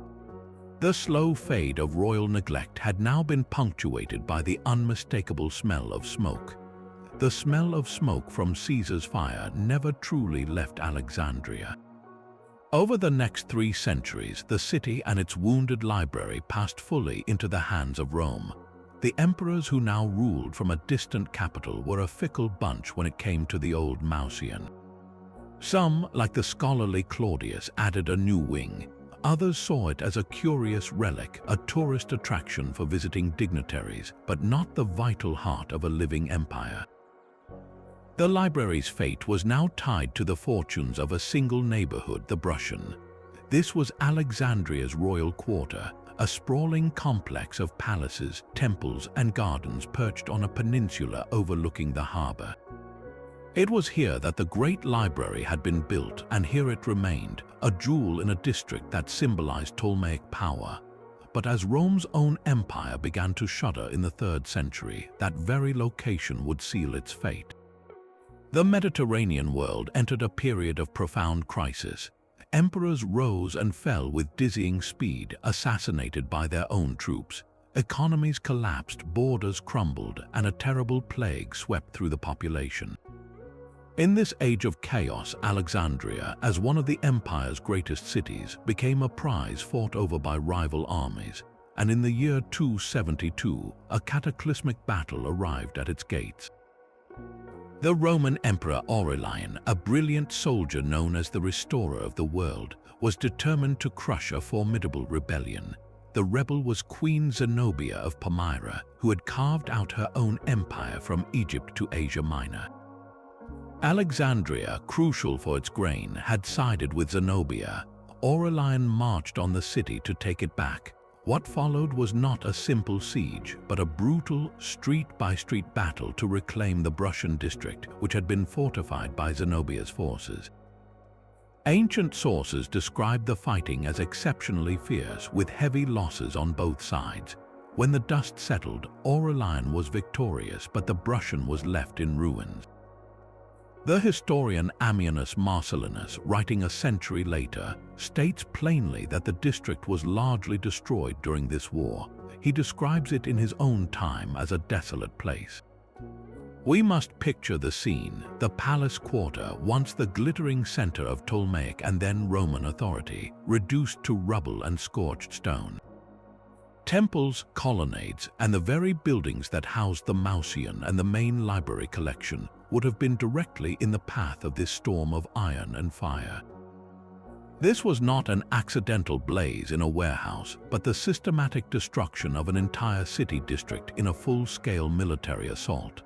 The slow fade of royal neglect had now been punctuated by the unmistakable smell of smoke. The smell of smoke from Caesar's fire never truly left Alexandria. Over the next 3 centuries, the city and its wounded library passed fully into the hands of Rome. The emperors who now ruled from a distant capital were a fickle bunch when it came to the old Mouseion. Some, like the scholarly Claudius, added a new wing. Others saw it as a curious relic, a tourist attraction for visiting dignitaries, but not the vital heart of a living empire. The library's fate was now tied to the fortunes of a single neighborhood, the Bruchion. This was Alexandria's royal quarter, a sprawling complex of palaces, temples, and gardens perched on a peninsula overlooking the harbor. It was here that the great library had been built, and here it remained, a jewel in a district that symbolized Ptolemaic power. But as Rome's own empire began to shudder in the 3rd century, that very location would seal its fate. The Mediterranean world entered a period of profound crisis. Emperors rose and fell with dizzying speed, assassinated by their own troops. Economies collapsed, borders crumbled, and a terrible plague swept through the population. In this age of chaos, Alexandria, as one of the empire's greatest cities, became a prize fought over by rival armies. And in the year 272, a cataclysmic battle arrived at its gates. The Roman Emperor Aurelian, a brilliant soldier known as the restorer of the world, was determined to crush a formidable rebellion. The rebel was Queen Zenobia of Palmyra, who had carved out her own empire from Egypt to Asia Minor. Alexandria, crucial for its grain, had sided with Zenobia. Aurelian marched on the city to take it back. What followed was not a simple siege, but a brutal, street-by-street battle to reclaim the Bruchion district, which had been fortified by Zenobia's forces. Ancient sources describe the fighting as exceptionally fierce, with heavy losses on both sides. When the dust settled, Aurelian was victorious, but the Bruchion was left in ruins. The historian Ammianus Marcellinus, writing a century later, states plainly that the district was largely destroyed during this war. He describes it in his own time as a desolate place. We must picture the scene, the palace quarter, once the glittering center of Ptolemaic and then Roman authority, reduced to rubble and scorched stone. Temples, colonnades, and the very buildings that housed the Mouseion and the main library collection would have been directly in the path of this storm of iron and fire. This was not an accidental blaze in a warehouse, but the systematic destruction of an entire city district in a full-scale military assault.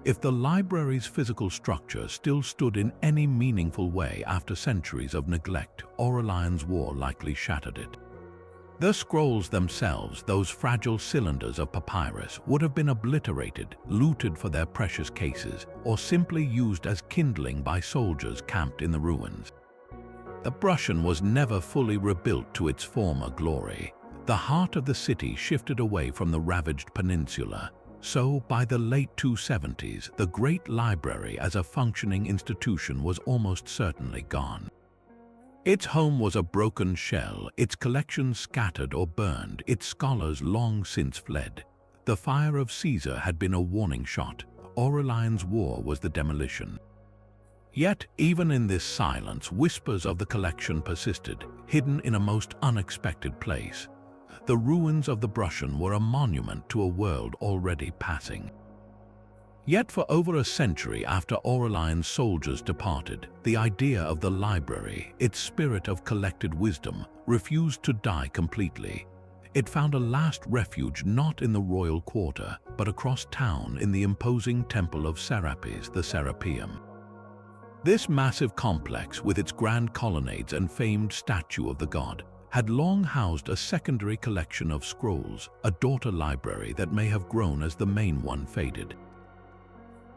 If the library's physical structure still stood in any meaningful way after centuries of neglect, Aurelian's War likely shattered it. The scrolls themselves, those fragile cylinders of papyrus, would have been obliterated, looted for their precious cases, or simply used as kindling by soldiers camped in the ruins. The Bruchion was never fully rebuilt to its former glory. The heart of the city shifted away from the ravaged peninsula. So, by the late 270s, the Great Library as a functioning institution was almost certainly gone. Its home was a broken shell, its collections scattered or burned, its scholars long since fled. The fire of Caesar had been a warning shot. Aurelian's War was the demolition. Yet, even in this silence, whispers of the collection persisted, hidden in a most unexpected place. The ruins of the Bruchion were a monument to a world already passing. Yet for over a century after Aurelian's soldiers departed, the idea of the library, its spirit of collected wisdom, refused to die completely. It found a last refuge not in the royal quarter, but across town in the imposing temple of Serapis, the Serapeum. This massive complex, with its grand colonnades and famed statue of the god, had long housed a secondary collection of scrolls, a daughter library that may have grown as the main one faded.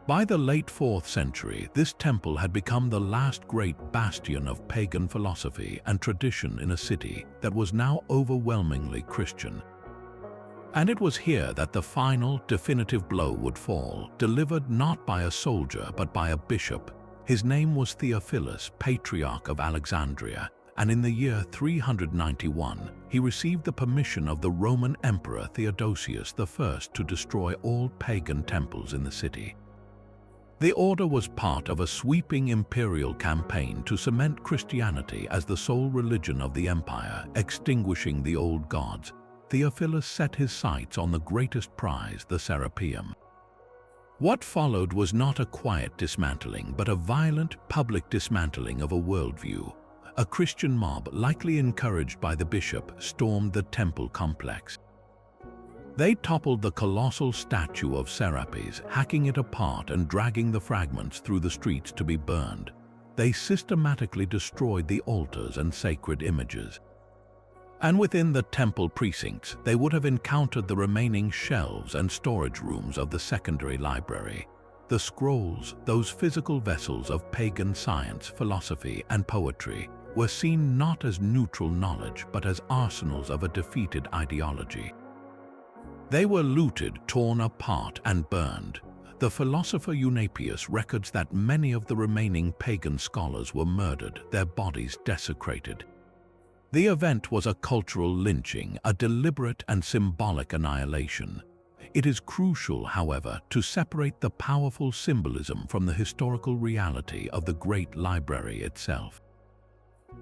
By the late 4th century, this temple had become the last great bastion of pagan philosophy and tradition in a city that was now overwhelmingly Christian. And it was here that the final, definitive blow would fall, delivered not by a soldier but by a bishop. His name was Theophilus, Patriarch of Alexandria, and in the year 391, he received the permission of the Roman Emperor Theodosius I to destroy all pagan temples in the city. The order was part of a sweeping imperial campaign to cement Christianity as the sole religion of the empire, extinguishing the old gods. Theophilus set his sights on the greatest prize, the Serapeum. What followed was not a quiet dismantling, but a violent, public dismantling of a worldview. A Christian mob, likely encouraged by the bishop, stormed the temple complex. They toppled the colossal statue of Serapis, hacking it apart and dragging the fragments through the streets to be burned. They systematically destroyed the altars and sacred images. And within the temple precincts, they would have encountered the remaining shelves and storage rooms of the secondary library. The scrolls, those physical vessels of pagan science, philosophy, and poetry, were seen not as neutral knowledge but as arsenals of a defeated ideology. They were looted, torn apart, and burned. The philosopher Eunapius records that many of the remaining pagan scholars were murdered, their bodies desecrated. The event was a cultural lynching, a deliberate and symbolic annihilation. It is crucial, however, to separate the powerful symbolism from the historical reality of the Great Library itself.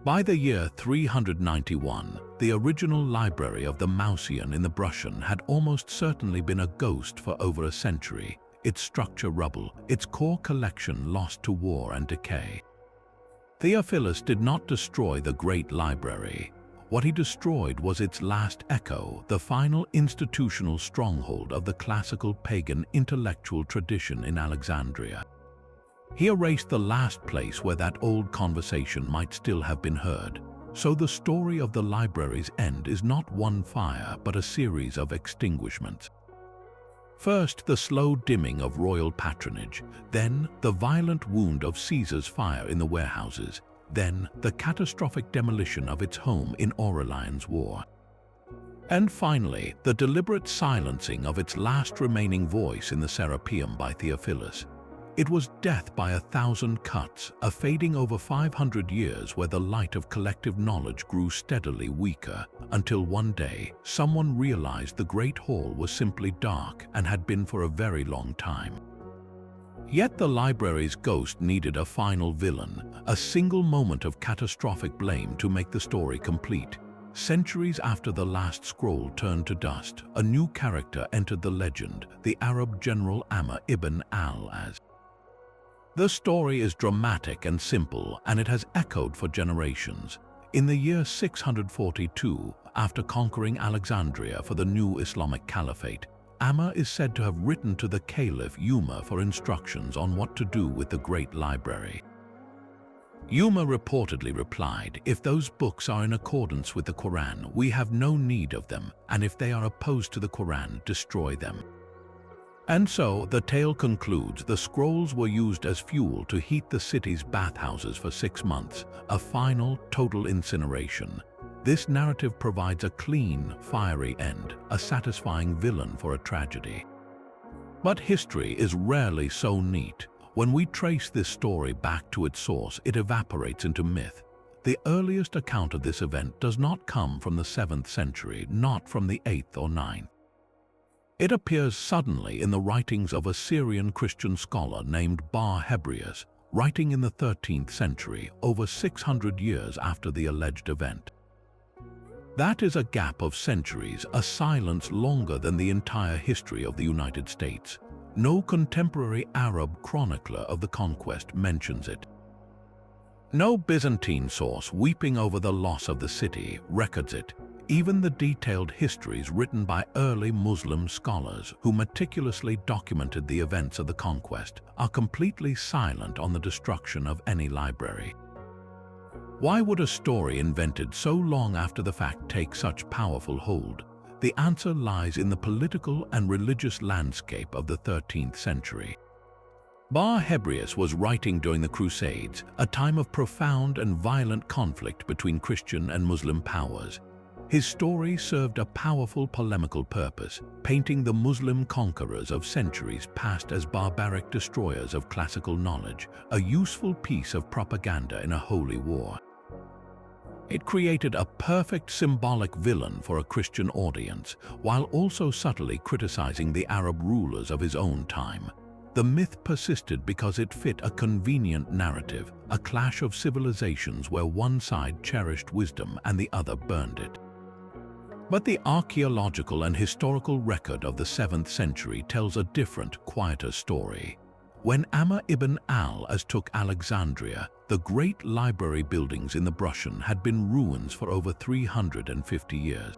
By the year 391, the original library of the Mouseion in the Bruchion had almost certainly been a ghost for over a century, its structure rubble, its core collection lost to war and decay. Theophilus did not destroy the Great Library. What he destroyed was its last echo, the final institutional stronghold of the classical pagan intellectual tradition in Alexandria. He erased the last place where that old conversation might still have been heard. So the story of the library's end is not one fire, but a series of extinguishments. First, the slow dimming of royal patronage, then the violent wound of Caesar's fire in the warehouses, then the catastrophic demolition of its home in Aurelian's War. And finally, the deliberate silencing of its last remaining voice in the Serapeum by Theophilus. It was death by 1,000 cuts, a fading over 500 years where the light of collective knowledge grew steadily weaker, until one day someone realized the Great Hall was simply dark and had been for a very long time. Yet the library's ghost needed a final villain, a single moment of catastrophic blame to make the story complete. Centuries after the last scroll turned to dust, a new character entered the legend, the Arab general Amr ibn al-As. The story is dramatic and simple, and it has echoed for generations. In the year 642, after conquering Alexandria for the new Islamic Caliphate, Amr is said to have written to the Caliph Umar for instructions on what to do with the great library. Umar reportedly replied, "If those books are in accordance with the Quran, we have no need of them, and if they are opposed to the Quran, destroy them." And so, the tale concludes, the scrolls were used as fuel to heat the city's bathhouses for 6 months, a final, total incineration. This narrative provides a clean, fiery end, a satisfying villain for a tragedy. But history is rarely so neat. When we trace this story back to its source, it evaporates into myth. The earliest account of this event does not come from the 7th century, not from the 8th or 9th. It appears suddenly in the writings of a Syrian Christian scholar named Bar-Hebrius, writing in the 13th century, over 600 years after the alleged event. That is a gap of centuries, a silence longer than the entire history of the United States. No contemporary Arab chronicler of the conquest mentions it. No Byzantine source weeping over the loss of the city records it. Even the detailed histories written by early Muslim scholars who meticulously documented the events of the conquest are completely silent on the destruction of any library. Why would a story invented so long after the fact take such powerful hold? The answer lies in the political and religious landscape of the 13th century. Bar-Hebrius was writing during the Crusades, a time of profound and violent conflict between Christian and Muslim powers. His story served a powerful polemical purpose, painting the Muslim conquerors of centuries past as barbaric destroyers of classical knowledge, a useful piece of propaganda in a holy war. It created a perfect symbolic villain for a Christian audience, while also subtly criticizing the Arab rulers of his own time. The myth persisted because it fit a convenient narrative, a clash of civilizations where one side cherished wisdom and the other burned it. But the archaeological and historical record of the 7th century tells a different, quieter story. When Amr ibn al-As took Alexandria, the great library buildings in the Brutian had been ruins for over 350 years.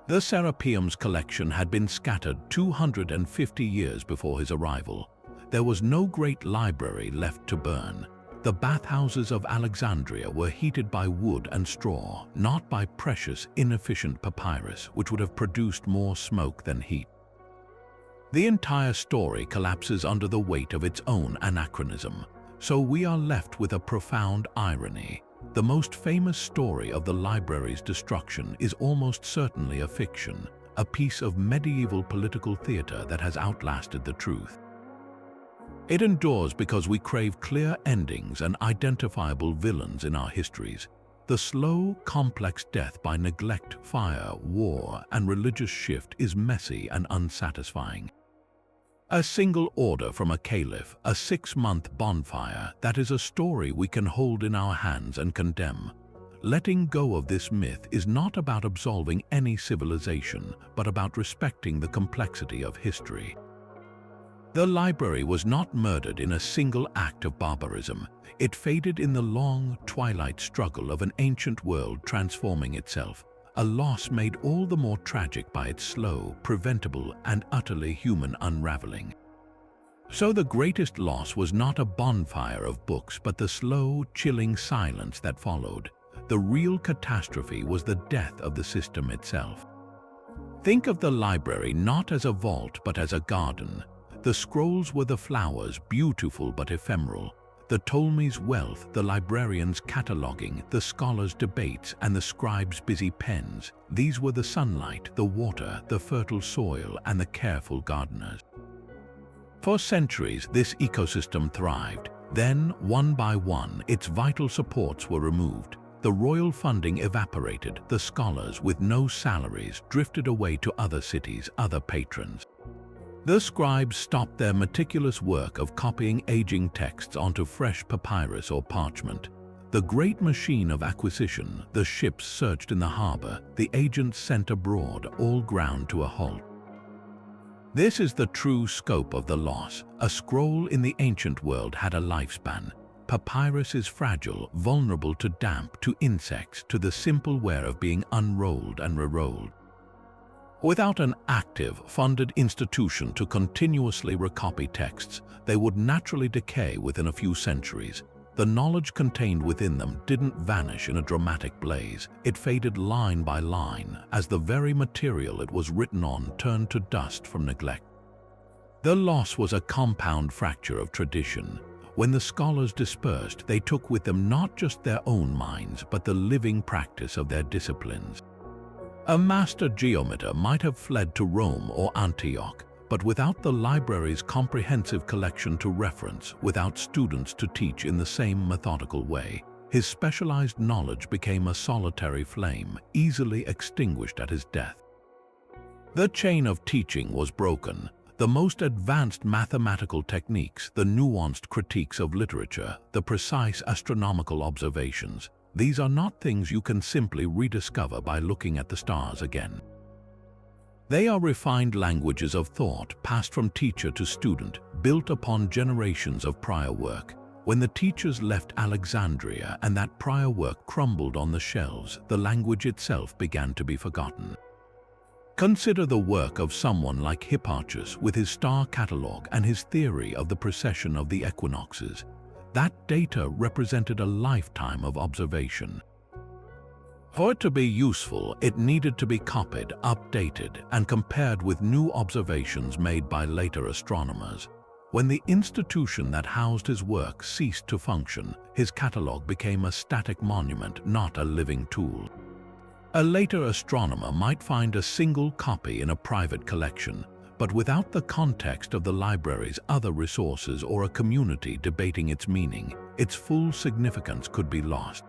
The Serapeum's collection had been scattered 250 years before his arrival. There was no great library left to burn. The bathhouses of Alexandria were heated by wood and straw, not by precious, inefficient papyrus, which would have produced more smoke than heat. The entire story collapses under the weight of its own anachronism, so we are left with a profound irony. The most famous story of the library's destruction is almost certainly a fiction, a piece of medieval political theater that has outlasted the truth. It endures because we crave clear endings and identifiable villains in our histories. The slow, complex death by neglect, fire, war, and religious shift is messy and unsatisfying. A single order from a caliph, a 6-month bonfire, that is a story we can hold in our hands and condemn. Letting go of this myth is not about absolving any civilization, but about respecting the complexity of history. The library was not murdered in a single act of barbarism. It faded in the long, twilight struggle of an ancient world transforming itself, a loss made all the more tragic by its slow, preventable, and utterly human unraveling. So the greatest loss was not a bonfire of books, but the slow, chilling silence that followed. The real catastrophe was the death of the system itself. Think of the library not as a vault, but as a garden. The scrolls were the flowers, beautiful but ephemeral. The Ptolemies' wealth, the librarians' cataloging, the scholars' debates, and the scribes' busy pens. These were the sunlight, the water, the fertile soil, and the careful gardeners. For centuries, this ecosystem thrived. Then, one by one, its vital supports were removed. The royal funding evaporated. The scholars, with no salaries, drifted away to other cities, other patrons. The scribes stopped their meticulous work of copying aging texts onto fresh papyrus or parchment. The great machine of acquisition, the ships searched in the harbor, the agents sent abroad, all ground to a halt. This is the true scope of the loss. A scroll in the ancient world had a lifespan. Papyrus is fragile, vulnerable to damp, to insects, to the simple wear of being unrolled and re-rolled. Without an active, funded institution to continuously recopy texts, they would naturally decay within a few centuries. The knowledge contained within them didn't vanish in a dramatic blaze. It faded line by line as the very material it was written on turned to dust from neglect. The loss was a compound fracture of tradition. When the scholars dispersed, they took with them not just their own minds, but the living practice of their disciplines. A master geometer might have fled to Rome or Antioch, but without the library's comprehensive collection to reference, without students to teach in the same methodical way, his specialized knowledge became a solitary flame, easily extinguished at his death. The chain of teaching was broken. The most advanced mathematical techniques, the nuanced critiques of literature, the precise astronomical observations, these are not things you can simply rediscover by looking at the stars again. They are refined languages of thought passed from teacher to student, built upon generations of prior work. When the teachers left Alexandria and that prior work crumbled on the shelves, the language itself began to be forgotten. Consider the work of someone like Hipparchus with his star catalogue and his theory of the precession of the equinoxes. That data represented a lifetime of observation. For it to be useful, it needed to be copied, updated, and compared with new observations made by later astronomers. When the institution that housed his work ceased to function, his catalogue became a static monument, not a living tool. A later astronomer might find a single copy in a private collection, but without the context of the library's other resources or a community debating its meaning, its full significance could be lost.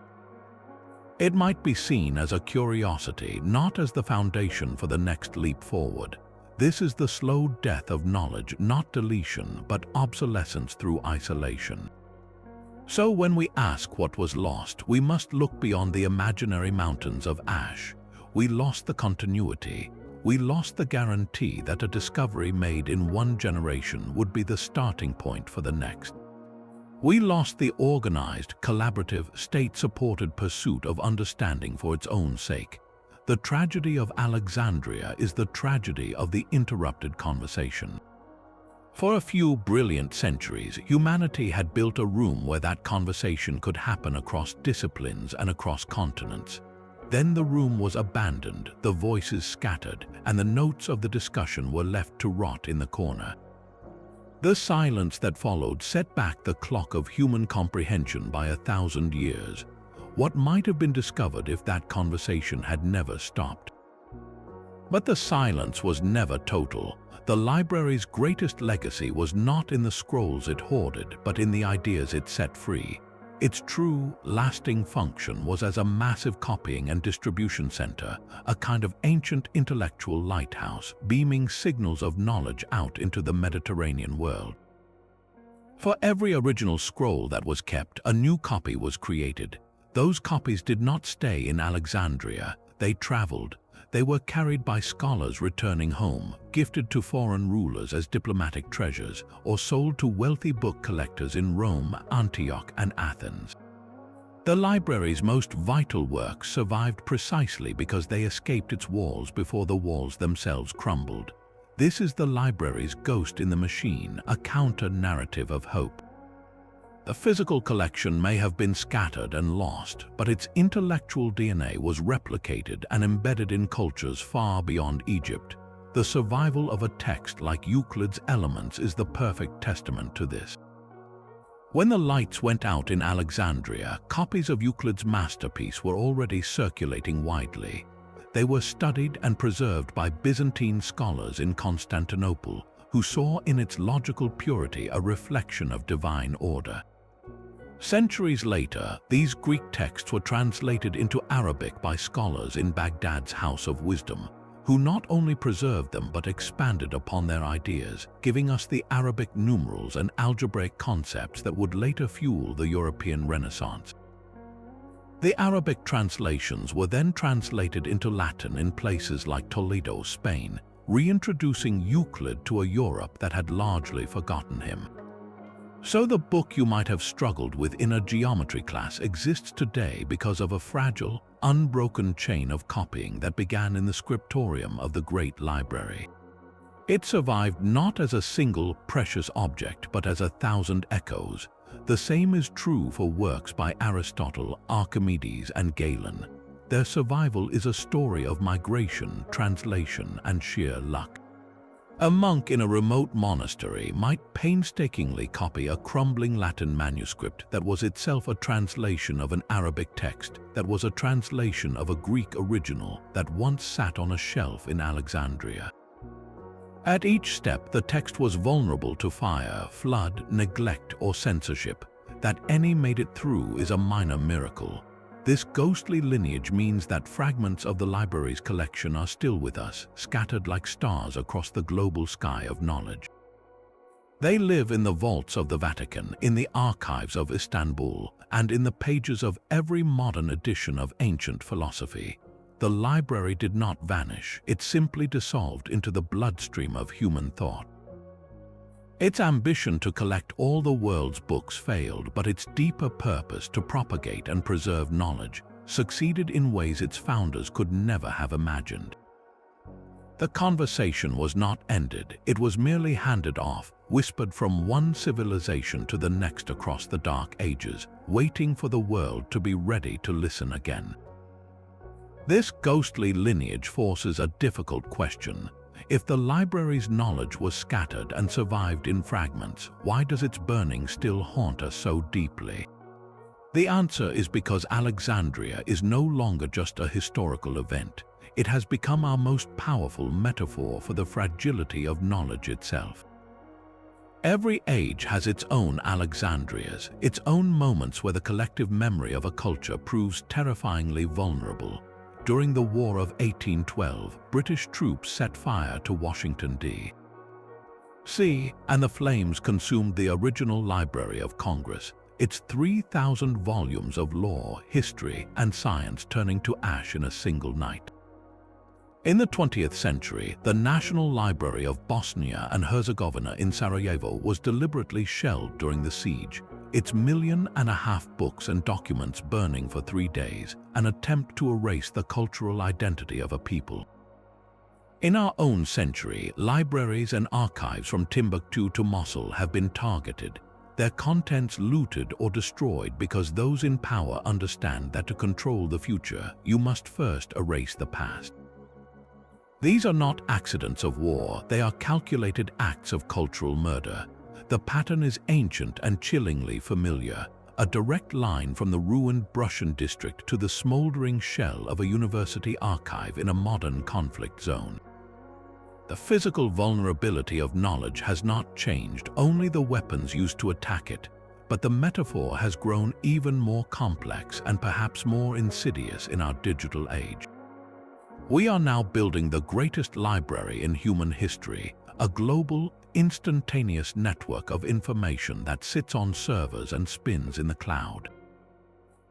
It might be seen as a curiosity, not as the foundation for the next leap forward. This is the slow death of knowledge, not deletion, but obsolescence through isolation. So when we ask what was lost, we must look beyond the imaginary mountains of ash. We lost the continuity. We lost the guarantee that a discovery made in one generation would be the starting point for the next. We lost the organized, collaborative, state-supported pursuit of understanding for its own sake. The tragedy of Alexandria is the tragedy of the interrupted conversation. For a few brilliant centuries, humanity had built a room where that conversation could happen across disciplines and across continents. Then the room was abandoned, the voices scattered, and the notes of the discussion were left to rot in the corner. The silence that followed set back the clock of human comprehension by 1,000 years. What might have been discovered if that conversation had never stopped? But the silence was never total. The library's greatest legacy was not in the scrolls it hoarded, but in the ideas it set free. Its true, lasting function was as a massive copying and distribution center, a kind of ancient intellectual lighthouse, beaming signals of knowledge out into the Mediterranean world. For every original scroll that was kept, a new copy was created. Those copies did not stay in Alexandria. They traveled. They were carried by scholars returning home, gifted to foreign rulers as diplomatic treasures, or sold to wealthy book collectors in Rome, Antioch, and Athens. The library's most vital works survived precisely because they escaped its walls before the walls themselves crumbled. This is the library's ghost in the machine, a counter-narrative of hope. The physical collection may have been scattered and lost, but its intellectual DNA was replicated and embedded in cultures far beyond Egypt. The survival of a text like Euclid's Elements is the perfect testament to this. When the lights went out in Alexandria, copies of Euclid's masterpiece were already circulating widely. They were studied and preserved by Byzantine scholars in Constantinople, who saw in its logical purity a reflection of divine order. Centuries later, these Greek texts were translated into Arabic by scholars in Baghdad's House of Wisdom. who not only preserved them but expanded upon their ideas, giving us the Arabic numerals and algebraic concepts that would later fuel the European Renaissance. The Arabic translations were then translated into Latin in places like Toledo, Spain, reintroducing Euclid to a Europe that had largely forgotten him. So the book you might have struggled with in a geometry class exists today because of a fragile, unbroken chain of copying that began in the scriptorium of the great library. It survived not as a single precious object but as 1,000 echoes. The same is true for works by Aristotle, Archimedes, and Galen. Their survival is a story of migration, translation, and sheer luck. A monk in a remote monastery might painstakingly copy a crumbling Latin manuscript that was itself a translation of an Arabic text that was a translation of a Greek original that once sat on a shelf in Alexandria. At each step, the text was vulnerable to fire, flood, neglect, or censorship. That any made it through is a minor miracle. This ghostly lineage means that fragments of the library's collection are still with us, scattered like stars across the global sky of knowledge. They live in the vaults of the Vatican, in the archives of Istanbul, and in the pages of every modern edition of ancient philosophy. The library did not vanish, it simply dissolved into the bloodstream of human thought. Its ambition to collect all the world's books failed, but its deeper purpose to propagate and preserve knowledge succeeded in ways its founders could never have imagined. The conversation was not ended, it was merely handed off, whispered from one civilization to the next across the dark ages, waiting for the world to be ready to listen again. This ghostly lineage forces a difficult question. If the library's knowledge was scattered and survived in fragments, why does its burning still haunt us so deeply? The answer is because Alexandria is no longer just a historical event. It has become our most powerful metaphor for the fragility of knowledge itself. Every age has its own Alexandrias, its own moments where the collective memory of a culture proves terrifyingly vulnerable. During the War of 1812, British troops set fire to Washington, D.C., and the flames consumed the original Library of Congress, its 3,000 volumes of law, history, and science turning to ash in a single night. In the 20th century, the National Library of Bosnia and Herzegovina in Sarajevo was deliberately shelled during the siege, its 1.5 million books and documents burning for 3 days, an attempt to erase the cultural identity of a people. In our own century, libraries and archives from Timbuktu to Mosul have been targeted, their contents looted or destroyed because those in power understand that to control the future, you must first erase the past. These are not accidents of war, they are calculated acts of cultural murder. The pattern is ancient and chillingly familiar, a direct line from the ruined Prussian district to the smoldering shell of a university archive in a modern conflict zone. The physical vulnerability of knowledge has not changed, only the weapons used to attack it, but the metaphor has grown even more complex and perhaps more insidious in our digital age. We are now building the greatest library in human history, a global, instantaneous network of information that sits on servers and spins in the cloud.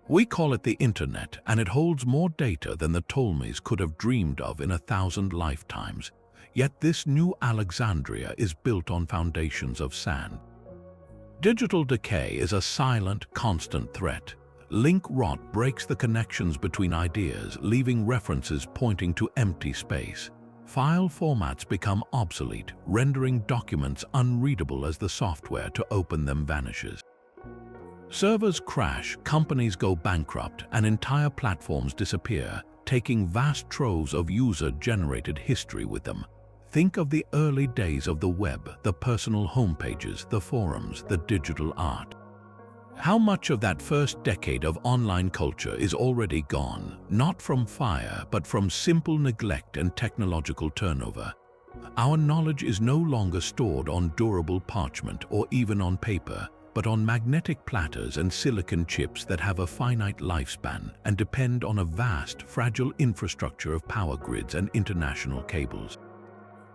We call it the Internet, and it holds more data than the Ptolemies could have dreamed of in 1,000 lifetimes. Yet this new Alexandria is built on foundations of sand. Digital decay is a silent, constant threat. Link rot breaks the connections between ideas, leaving references pointing to empty space. File formats become obsolete, rendering documents unreadable as the software to open them vanishes. Servers crash, companies go bankrupt, and entire platforms disappear, taking vast troves of user-generated history with them. Think of the early days of the web, the personal homepages, the forums, the digital art. How much of that first decade of online culture is already gone, not from fire, but from simple neglect and technological turnover? Our knowledge is no longer stored on durable parchment or even on paper. but on magnetic platters and silicon chips that have a finite lifespan and depend on a vast, fragile infrastructure of power grids and international cables.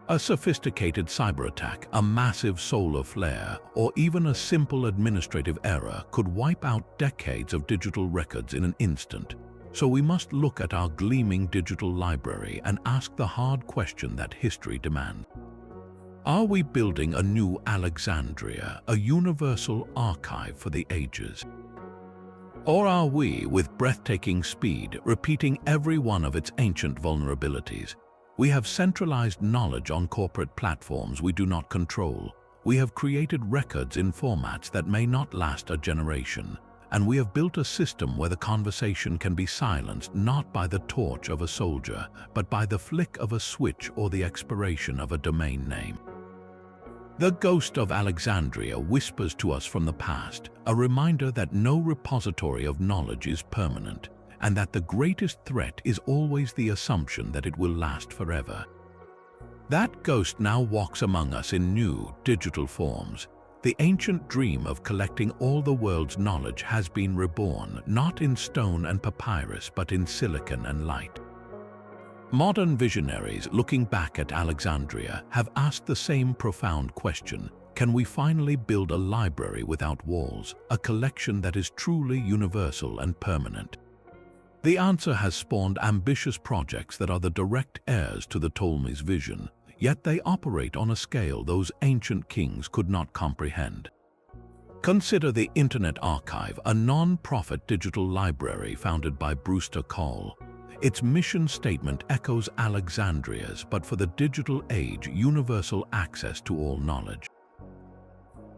A sophisticated cyber attack, a massive solar flare, or even a simple administrative error could wipe out decades of digital records in an instant. So we must look at our gleaming digital library and ask the hard question that history demands. Are we building a new Alexandria, a universal archive for the ages? Or are we, with breathtaking speed, repeating every one of its ancient vulnerabilities? We have centralized knowledge on corporate platforms we do not control. We have created records in formats that may not last a generation. And we have built a system where the conversation can be silenced not by the torch of a soldier, but by the flick of a switch or the expiration of a domain name. The ghost of Alexandria whispers to us from the past, a reminder that no repository of knowledge is permanent, and that the greatest threat is always the assumption that it will last forever. That ghost now walks among us in new, digital forms. The ancient dream of collecting all the world's knowledge has been reborn, not in stone and papyrus, but in silicon and light. Modern visionaries looking back at Alexandria have asked the same profound question: can we finally build a library without walls, a collection that is truly universal and permanent? The answer has spawned ambitious projects that are the direct heirs to the Ptolemies' vision, yet they operate on a scale those ancient kings could not comprehend. Consider the Internet Archive, a non-profit digital library founded by Brewster Kahle. Its mission statement echoes Alexandria's, but for the digital age, universal access to all knowledge.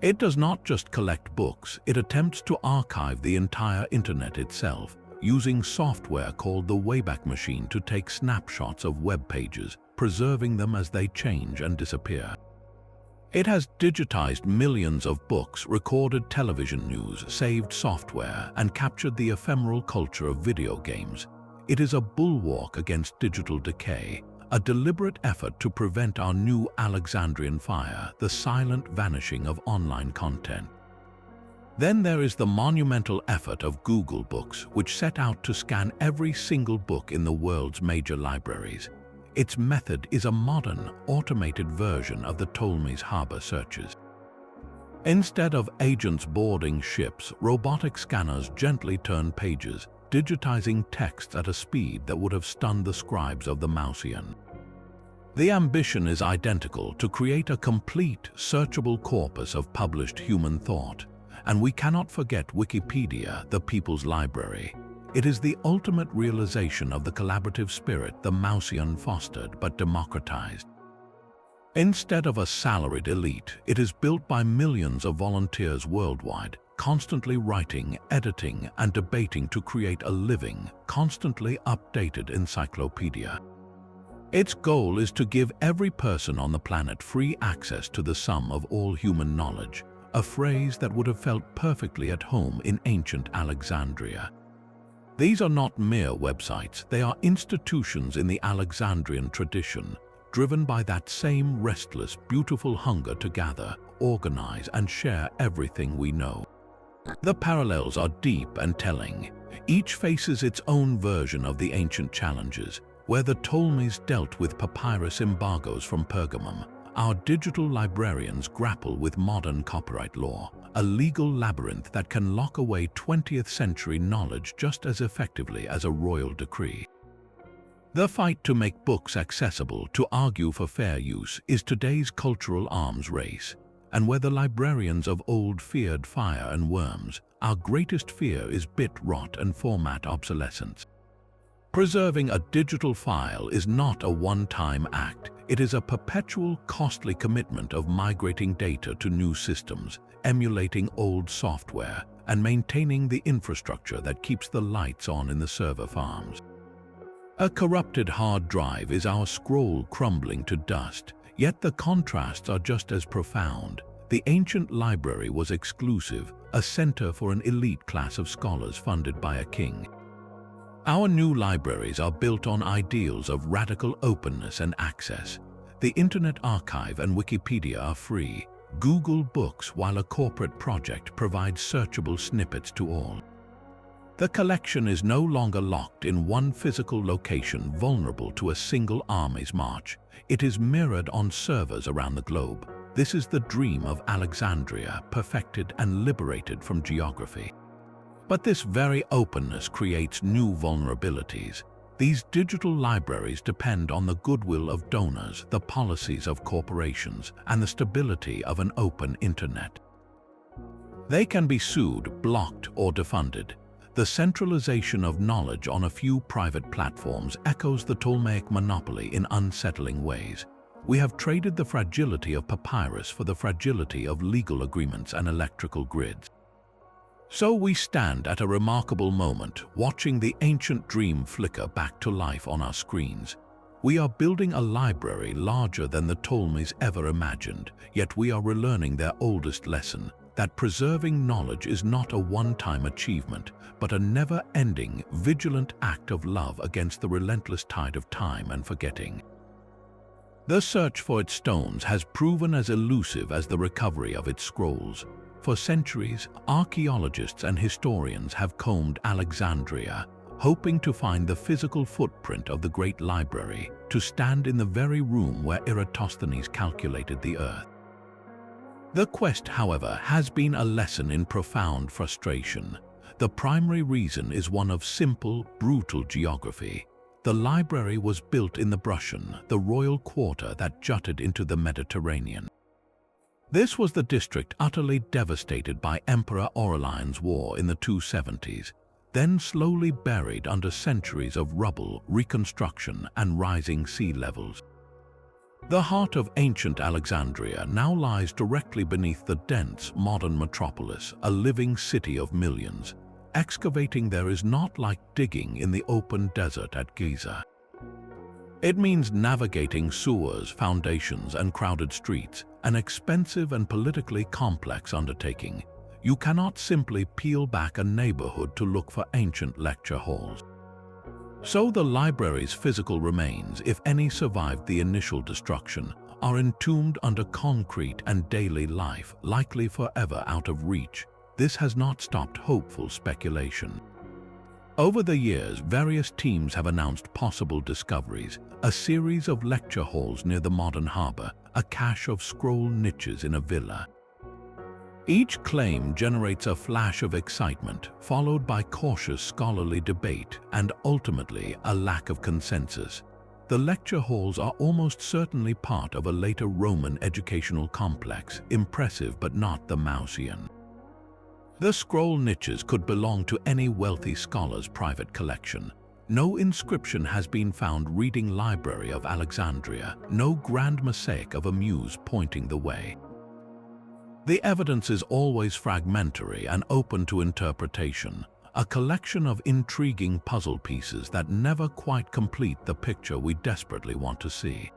It does not just collect books, it attempts to archive the entire Internet itself, using software called the Wayback Machine to take snapshots of web pages, preserving them as they change and disappear. It has digitized millions of books, recorded television news, saved software, and captured the ephemeral culture of video games. It is a bulwark against digital decay, a deliberate effort to prevent our new Alexandrian fire, the silent vanishing of online content. Then there is the monumental effort of Google Books, which set out to scan every single book in the world's major libraries. Its method is a modern, automated version of the Ptolemies' harbor searches. Instead of agents boarding ships, robotic scanners gently turn pages, digitizing text at a speed that would have stunned the scribes of the Mouseion. The ambition is identical: to create a complete, searchable corpus of published human thought. And we cannot forget Wikipedia, the people's library. It is the ultimate realization of the collaborative spirit the Mouseion fostered but democratized. Instead of a salaried elite, it is built by millions of volunteers worldwide, constantly writing, editing, and debating to create a living, constantly updated encyclopedia. Its goal is to give every person on the planet free access to the sum of all human knowledge, a phrase that would have felt perfectly at home in ancient Alexandria. These are not mere websites, they are institutions in the Alexandrian tradition, driven by that same restless, beautiful hunger to gather, organize, and share everything we know. The parallels are deep and telling. Each faces its own version of the ancient challenges. Where the Ptolemies dealt with papyrus embargoes from Pergamum, our digital librarians grapple with modern copyright law, a legal labyrinth that can lock away 20th century knowledge just as effectively as a royal decree. The fight to make books accessible, to argue for fair use, is today's cultural arms race. And where the librarians of old feared fire and worms, our greatest fear is bit rot and format obsolescence. Preserving a digital file is not a one-time act. It is a perpetual, costly commitment of migrating data to new systems, emulating old software, and maintaining the infrastructure that keeps the lights on in the server farms. A corrupted hard drive is our scroll crumbling to dust, yet the contrasts are just as profound. The ancient library was exclusive, a center for an elite class of scholars funded by a king. Our new libraries are built on ideals of radical openness and access. The Internet Archive and Wikipedia are free, Google Books, while a corporate project, provides searchable snippets to all. The collection is no longer locked in one physical location vulnerable to a single army's march. It is mirrored on servers around the globe. This is the dream of Alexandria, perfected and liberated from geography. But this very openness creates new vulnerabilities. These digital libraries depend on the goodwill of donors, the policies of corporations, and the stability of an open internet. They can be sued, blocked, or defunded. The centralization of knowledge on a few private platforms echoes the Ptolemaic monopoly in unsettling ways. We have traded the fragility of papyrus for the fragility of legal agreements and electrical grids. So we stand at a remarkable moment, watching the ancient dream flicker back to life on our screens. We are building a library larger than the Ptolemies ever imagined, yet we are relearning their oldest lesson, that preserving knowledge is not a one-time achievement, but a never-ending, vigilant act of love against the relentless tide of time and forgetting. The search for its stones has proven as elusive as the recovery of its scrolls. For centuries, archaeologists and historians have combed Alexandria, hoping to find the physical footprint of the great library to stand in the very room where Eratosthenes calculated the earth. The quest, however, has been a lesson in profound frustration. The primary reason is one of simple, brutal geography. The library was built in the Mouseion, the royal quarter that jutted into the Mediterranean. This was the district utterly devastated by Emperor Aurelian's war in the 270s, then slowly buried under centuries of rubble, reconstruction, and rising sea levels. The heart of ancient Alexandria now lies directly beneath the dense, modern metropolis, a living city of millions. Excavating there is not like digging in the open desert at Giza. It means navigating sewers, foundations, and crowded streets, an expensive and politically complex undertaking. You cannot simply peel back a neighborhood to look for ancient lecture halls. So the library's physical remains, if any survived the initial destruction, are entombed under concrete and daily life, likely forever out of reach. This has not stopped hopeful speculation. Over the years, various teams have announced possible discoveries: a series of lecture halls near the modern harbor, a cache of scroll niches in a villa. Each claim generates a flash of excitement, followed by cautious scholarly debate and ultimately a lack of consensus. The lecture halls are almost certainly part of a later Roman educational complex, impressive but not the Mouseion. The scroll niches could belong to any wealthy scholar's private collection. No inscription has been found reading Library of Alexandria, no grand mosaic of a muse pointing the way. The evidence is always fragmentary and open to interpretation, a collection of intriguing puzzle pieces that never quite complete the picture we desperately want to see.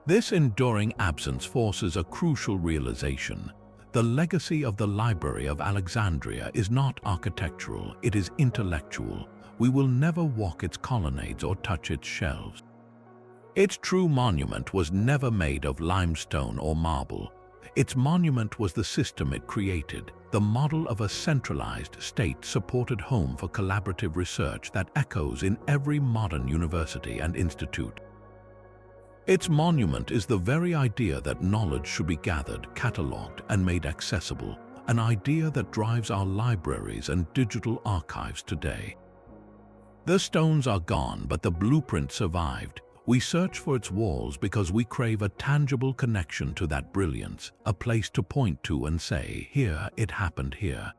This enduring absence forces a crucial realization. The legacy of the Library of Alexandria is not architectural, it is intellectual. We will never walk its colonnades or touch its shelves. Its true monument was never made of limestone or marble. Its monument was the system it created, the model of a centralized, state-supported home for collaborative research that echoes in every modern university and institute. Its monument is the very idea that knowledge should be gathered, catalogued, and made accessible, an idea that drives our libraries and digital archives today. The stones are gone, but the blueprint survived. We search for its walls because we crave a tangible connection to that brilliance, a place to point to and say, "Here, it happened here."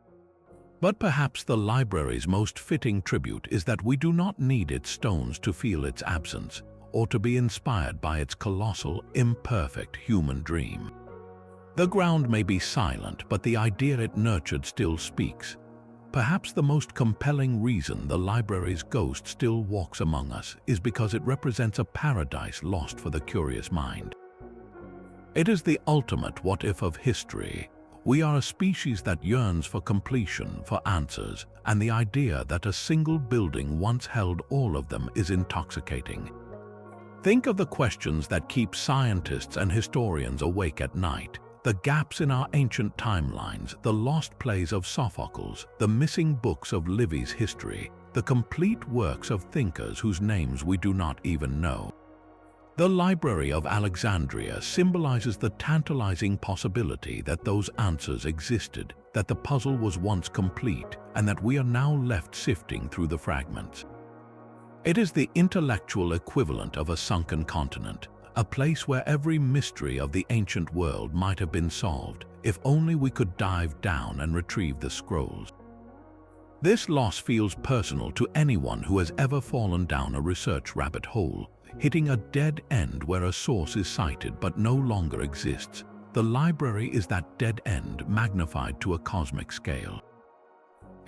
But perhaps the library's most fitting tribute is that we do not need its stones to feel its absence, or to be inspired by its colossal, imperfect human dream. The ground may be silent, but the idea it nurtured still speaks. Perhaps the most compelling reason the library's ghost still walks among us is because it represents a paradise lost for the curious mind. It is the ultimate what-if of history. We are a species that yearns for completion, for answers, and the idea that a single building once held all of them is intoxicating. Think of the questions that keep scientists and historians awake at night. The gaps in our ancient timelines, the lost plays of Sophocles, the missing books of Livy's history, the complete works of thinkers whose names we do not even know. The Library of Alexandria symbolizes the tantalizing possibility that those answers existed, that the puzzle was once complete, and that we are now left sifting through the fragments. It is the intellectual equivalent of a sunken continent, a place where every mystery of the ancient world might have been solved, if only we could dive down and retrieve the scrolls. This loss feels personal to anyone who has ever fallen down a research rabbit hole, hitting a dead end where a source is cited but no longer exists. The library is that dead end magnified to a cosmic scale.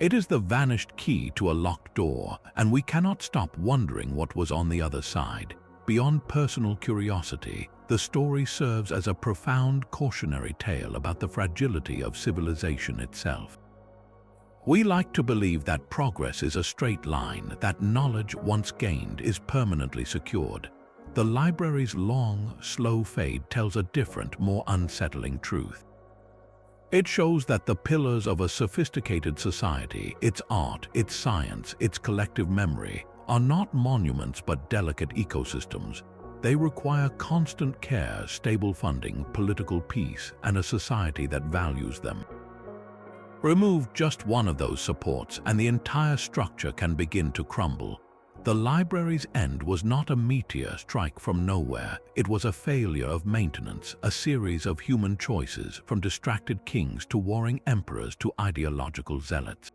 It is the vanished key to a locked door, and we cannot stop wondering what was on the other side. Beyond personal curiosity, the story serves as a profound cautionary tale about the fragility of civilization itself. We like to believe that progress is a straight line, that knowledge once gained is permanently secured. The library's long, slow fade tells a different, more unsettling truth. It shows that the pillars of a sophisticated society, its art, its science, its collective memory, are not monuments but delicate ecosystems. They require constant care, stable funding, political peace, and a society that values them. Remove just one of those supports and the entire structure can begin to crumble. The library's end was not a meteor strike from nowhere. It was a failure of maintenance, a series of human choices, from distracted kings to warring emperors to ideological zealots.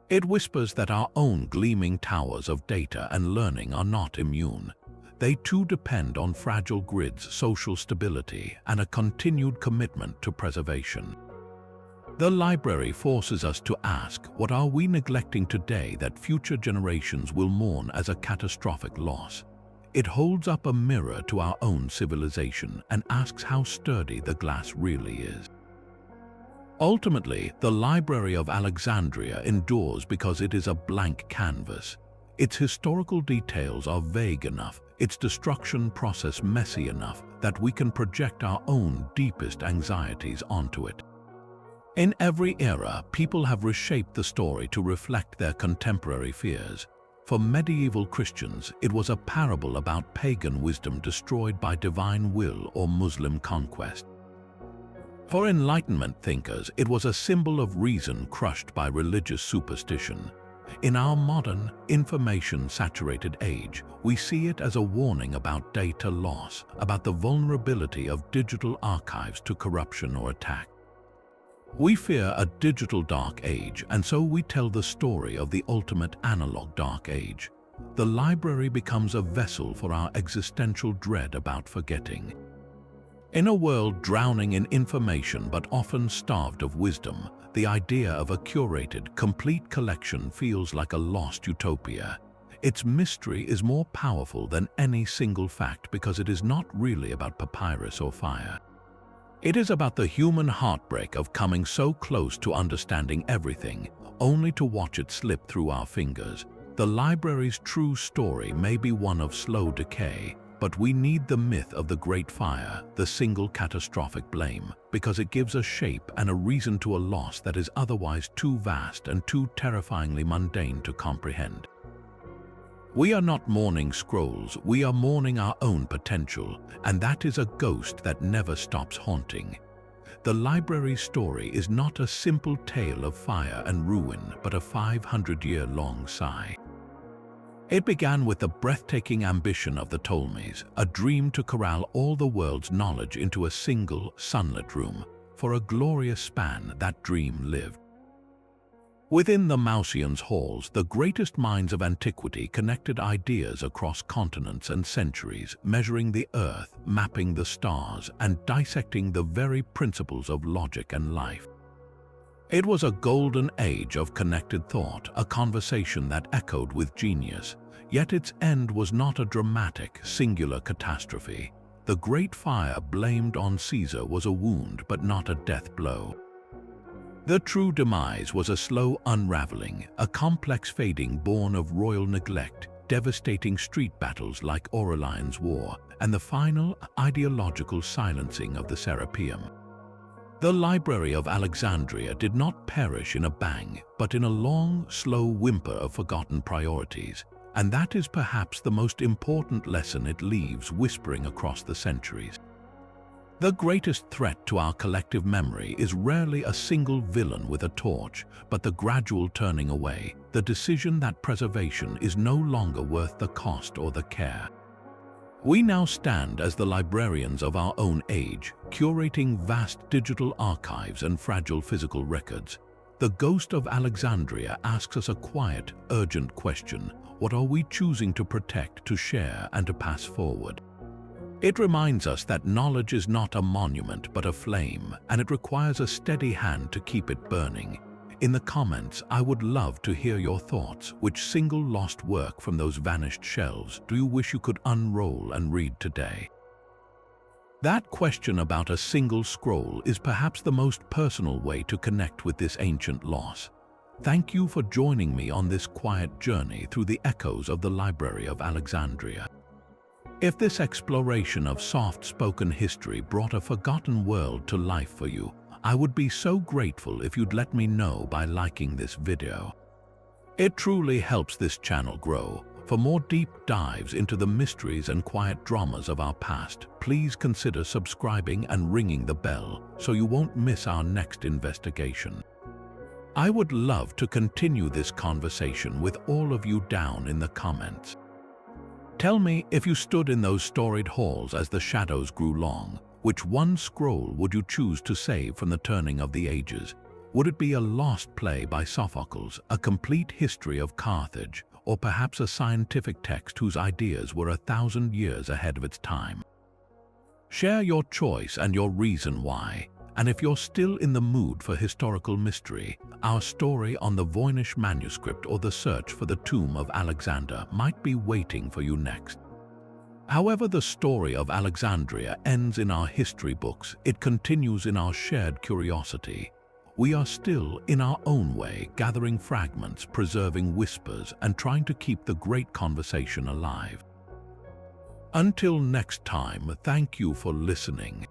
It whispers that our own gleaming towers of data and learning are not immune. They too depend on fragile grids, social stability, and a continued commitment to preservation. The library forces us to ask, what are we neglecting today that future generations will mourn as a catastrophic loss? It holds up a mirror to our own civilization and asks how sturdy the glass really is. Ultimately, the Library of Alexandria endures because it is a blank canvas. Its historical details are vague enough, its destruction process messy enough, that we can project our own deepest anxieties onto it. In every era, people have reshaped the story to reflect their contemporary fears. For medieval Christians, it was a parable about pagan wisdom destroyed by divine will or Muslim conquest. For Enlightenment thinkers, it was a symbol of reason crushed by religious superstition. In our modern, information-saturated age, we see it as a warning about data loss, about the vulnerability of digital archives to corruption or attack. We fear a digital dark age, and so we tell the story of the ultimate analog dark age. The library becomes a vessel for our existential dread about forgetting. In a world drowning in information but often starved of wisdom, the idea of a curated, complete collection feels like a lost utopia. Its mystery is more powerful than any single fact because it is not really about papyrus or fire. It is about the human heartbreak of coming so close to understanding everything, only to watch it slip through our fingers. The library's true story may be one of slow decay, but we need the myth of the Great Fire, the single catastrophic blame, because it gives a shape and a reason to a loss that is otherwise too vast and too terrifyingly mundane to comprehend. We are not mourning scrolls, we are mourning our own potential, and that is a ghost that never stops haunting. The library's story is not a simple tale of fire and ruin, but a 500-year-long sigh. It began with the breathtaking ambition of the Ptolemies, a dream to corral all the world's knowledge into a single, sunlit room. For a glorious span, that dream lived. Within the Mouseion's halls, the greatest minds of antiquity connected ideas across continents and centuries, measuring the earth, mapping the stars, and dissecting the very principles of logic and life. It was a golden age of connected thought, a conversation that echoed with genius, yet its end was not a dramatic, singular catastrophe. The Great Fire blamed on Caesar was a wound but not a death blow. The true demise was a slow unraveling, a complex fading born of royal neglect, devastating street battles like Aurelian's War, and the final ideological silencing of the Serapeum. The Library of Alexandria did not perish in a bang, but in a long, slow whimper of forgotten priorities. And that is perhaps the most important lesson it leaves whispering across the centuries. The greatest threat to our collective memory is rarely a single villain with a torch, but the gradual turning away, the decision that preservation is no longer worth the cost or the care. We now stand as the librarians of our own age, curating vast digital archives and fragile physical records. The ghost of Alexandria asks us a quiet, urgent question: what are we choosing to protect, to share, and to pass forward? It reminds us that knowledge is not a monument but a flame, and it requires a steady hand to keep it burning. In the comments, I would love to hear your thoughts. Which single lost work from those vanished shelves do you wish you could unroll and read today? That question about a single scroll is perhaps the most personal way to connect with this ancient loss. Thank you for joining me on this quiet journey through the echoes of the Library of Alexandria. If this exploration of soft-spoken history brought a forgotten world to life for you, I would be so grateful if you'd let me know by liking this video. It truly helps this channel grow. For more deep dives into the mysteries and quiet dramas of our past, please consider subscribing and ringing the bell so you won't miss our next investigation. I would love to continue this conversation with all of you down in the comments. Tell me, if you stood in those storied halls as the shadows grew long, which one scroll would you choose to save from the turning of the ages? Would it be a lost play by Sophocles, a complete history of Carthage, or perhaps a scientific text whose ideas were 1,000 years ahead of its time? Share your choice and your reason why. And if you're still in the mood for historical mystery, our story on the Voynich manuscript or the search for the tomb of Alexander might be waiting for you next. However the story of Alexandria ends in our history books, it continues in our shared curiosity. We are still, in our own way, gathering fragments, preserving whispers, and trying to keep the great conversation alive. Until next time, thank you for listening.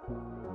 you.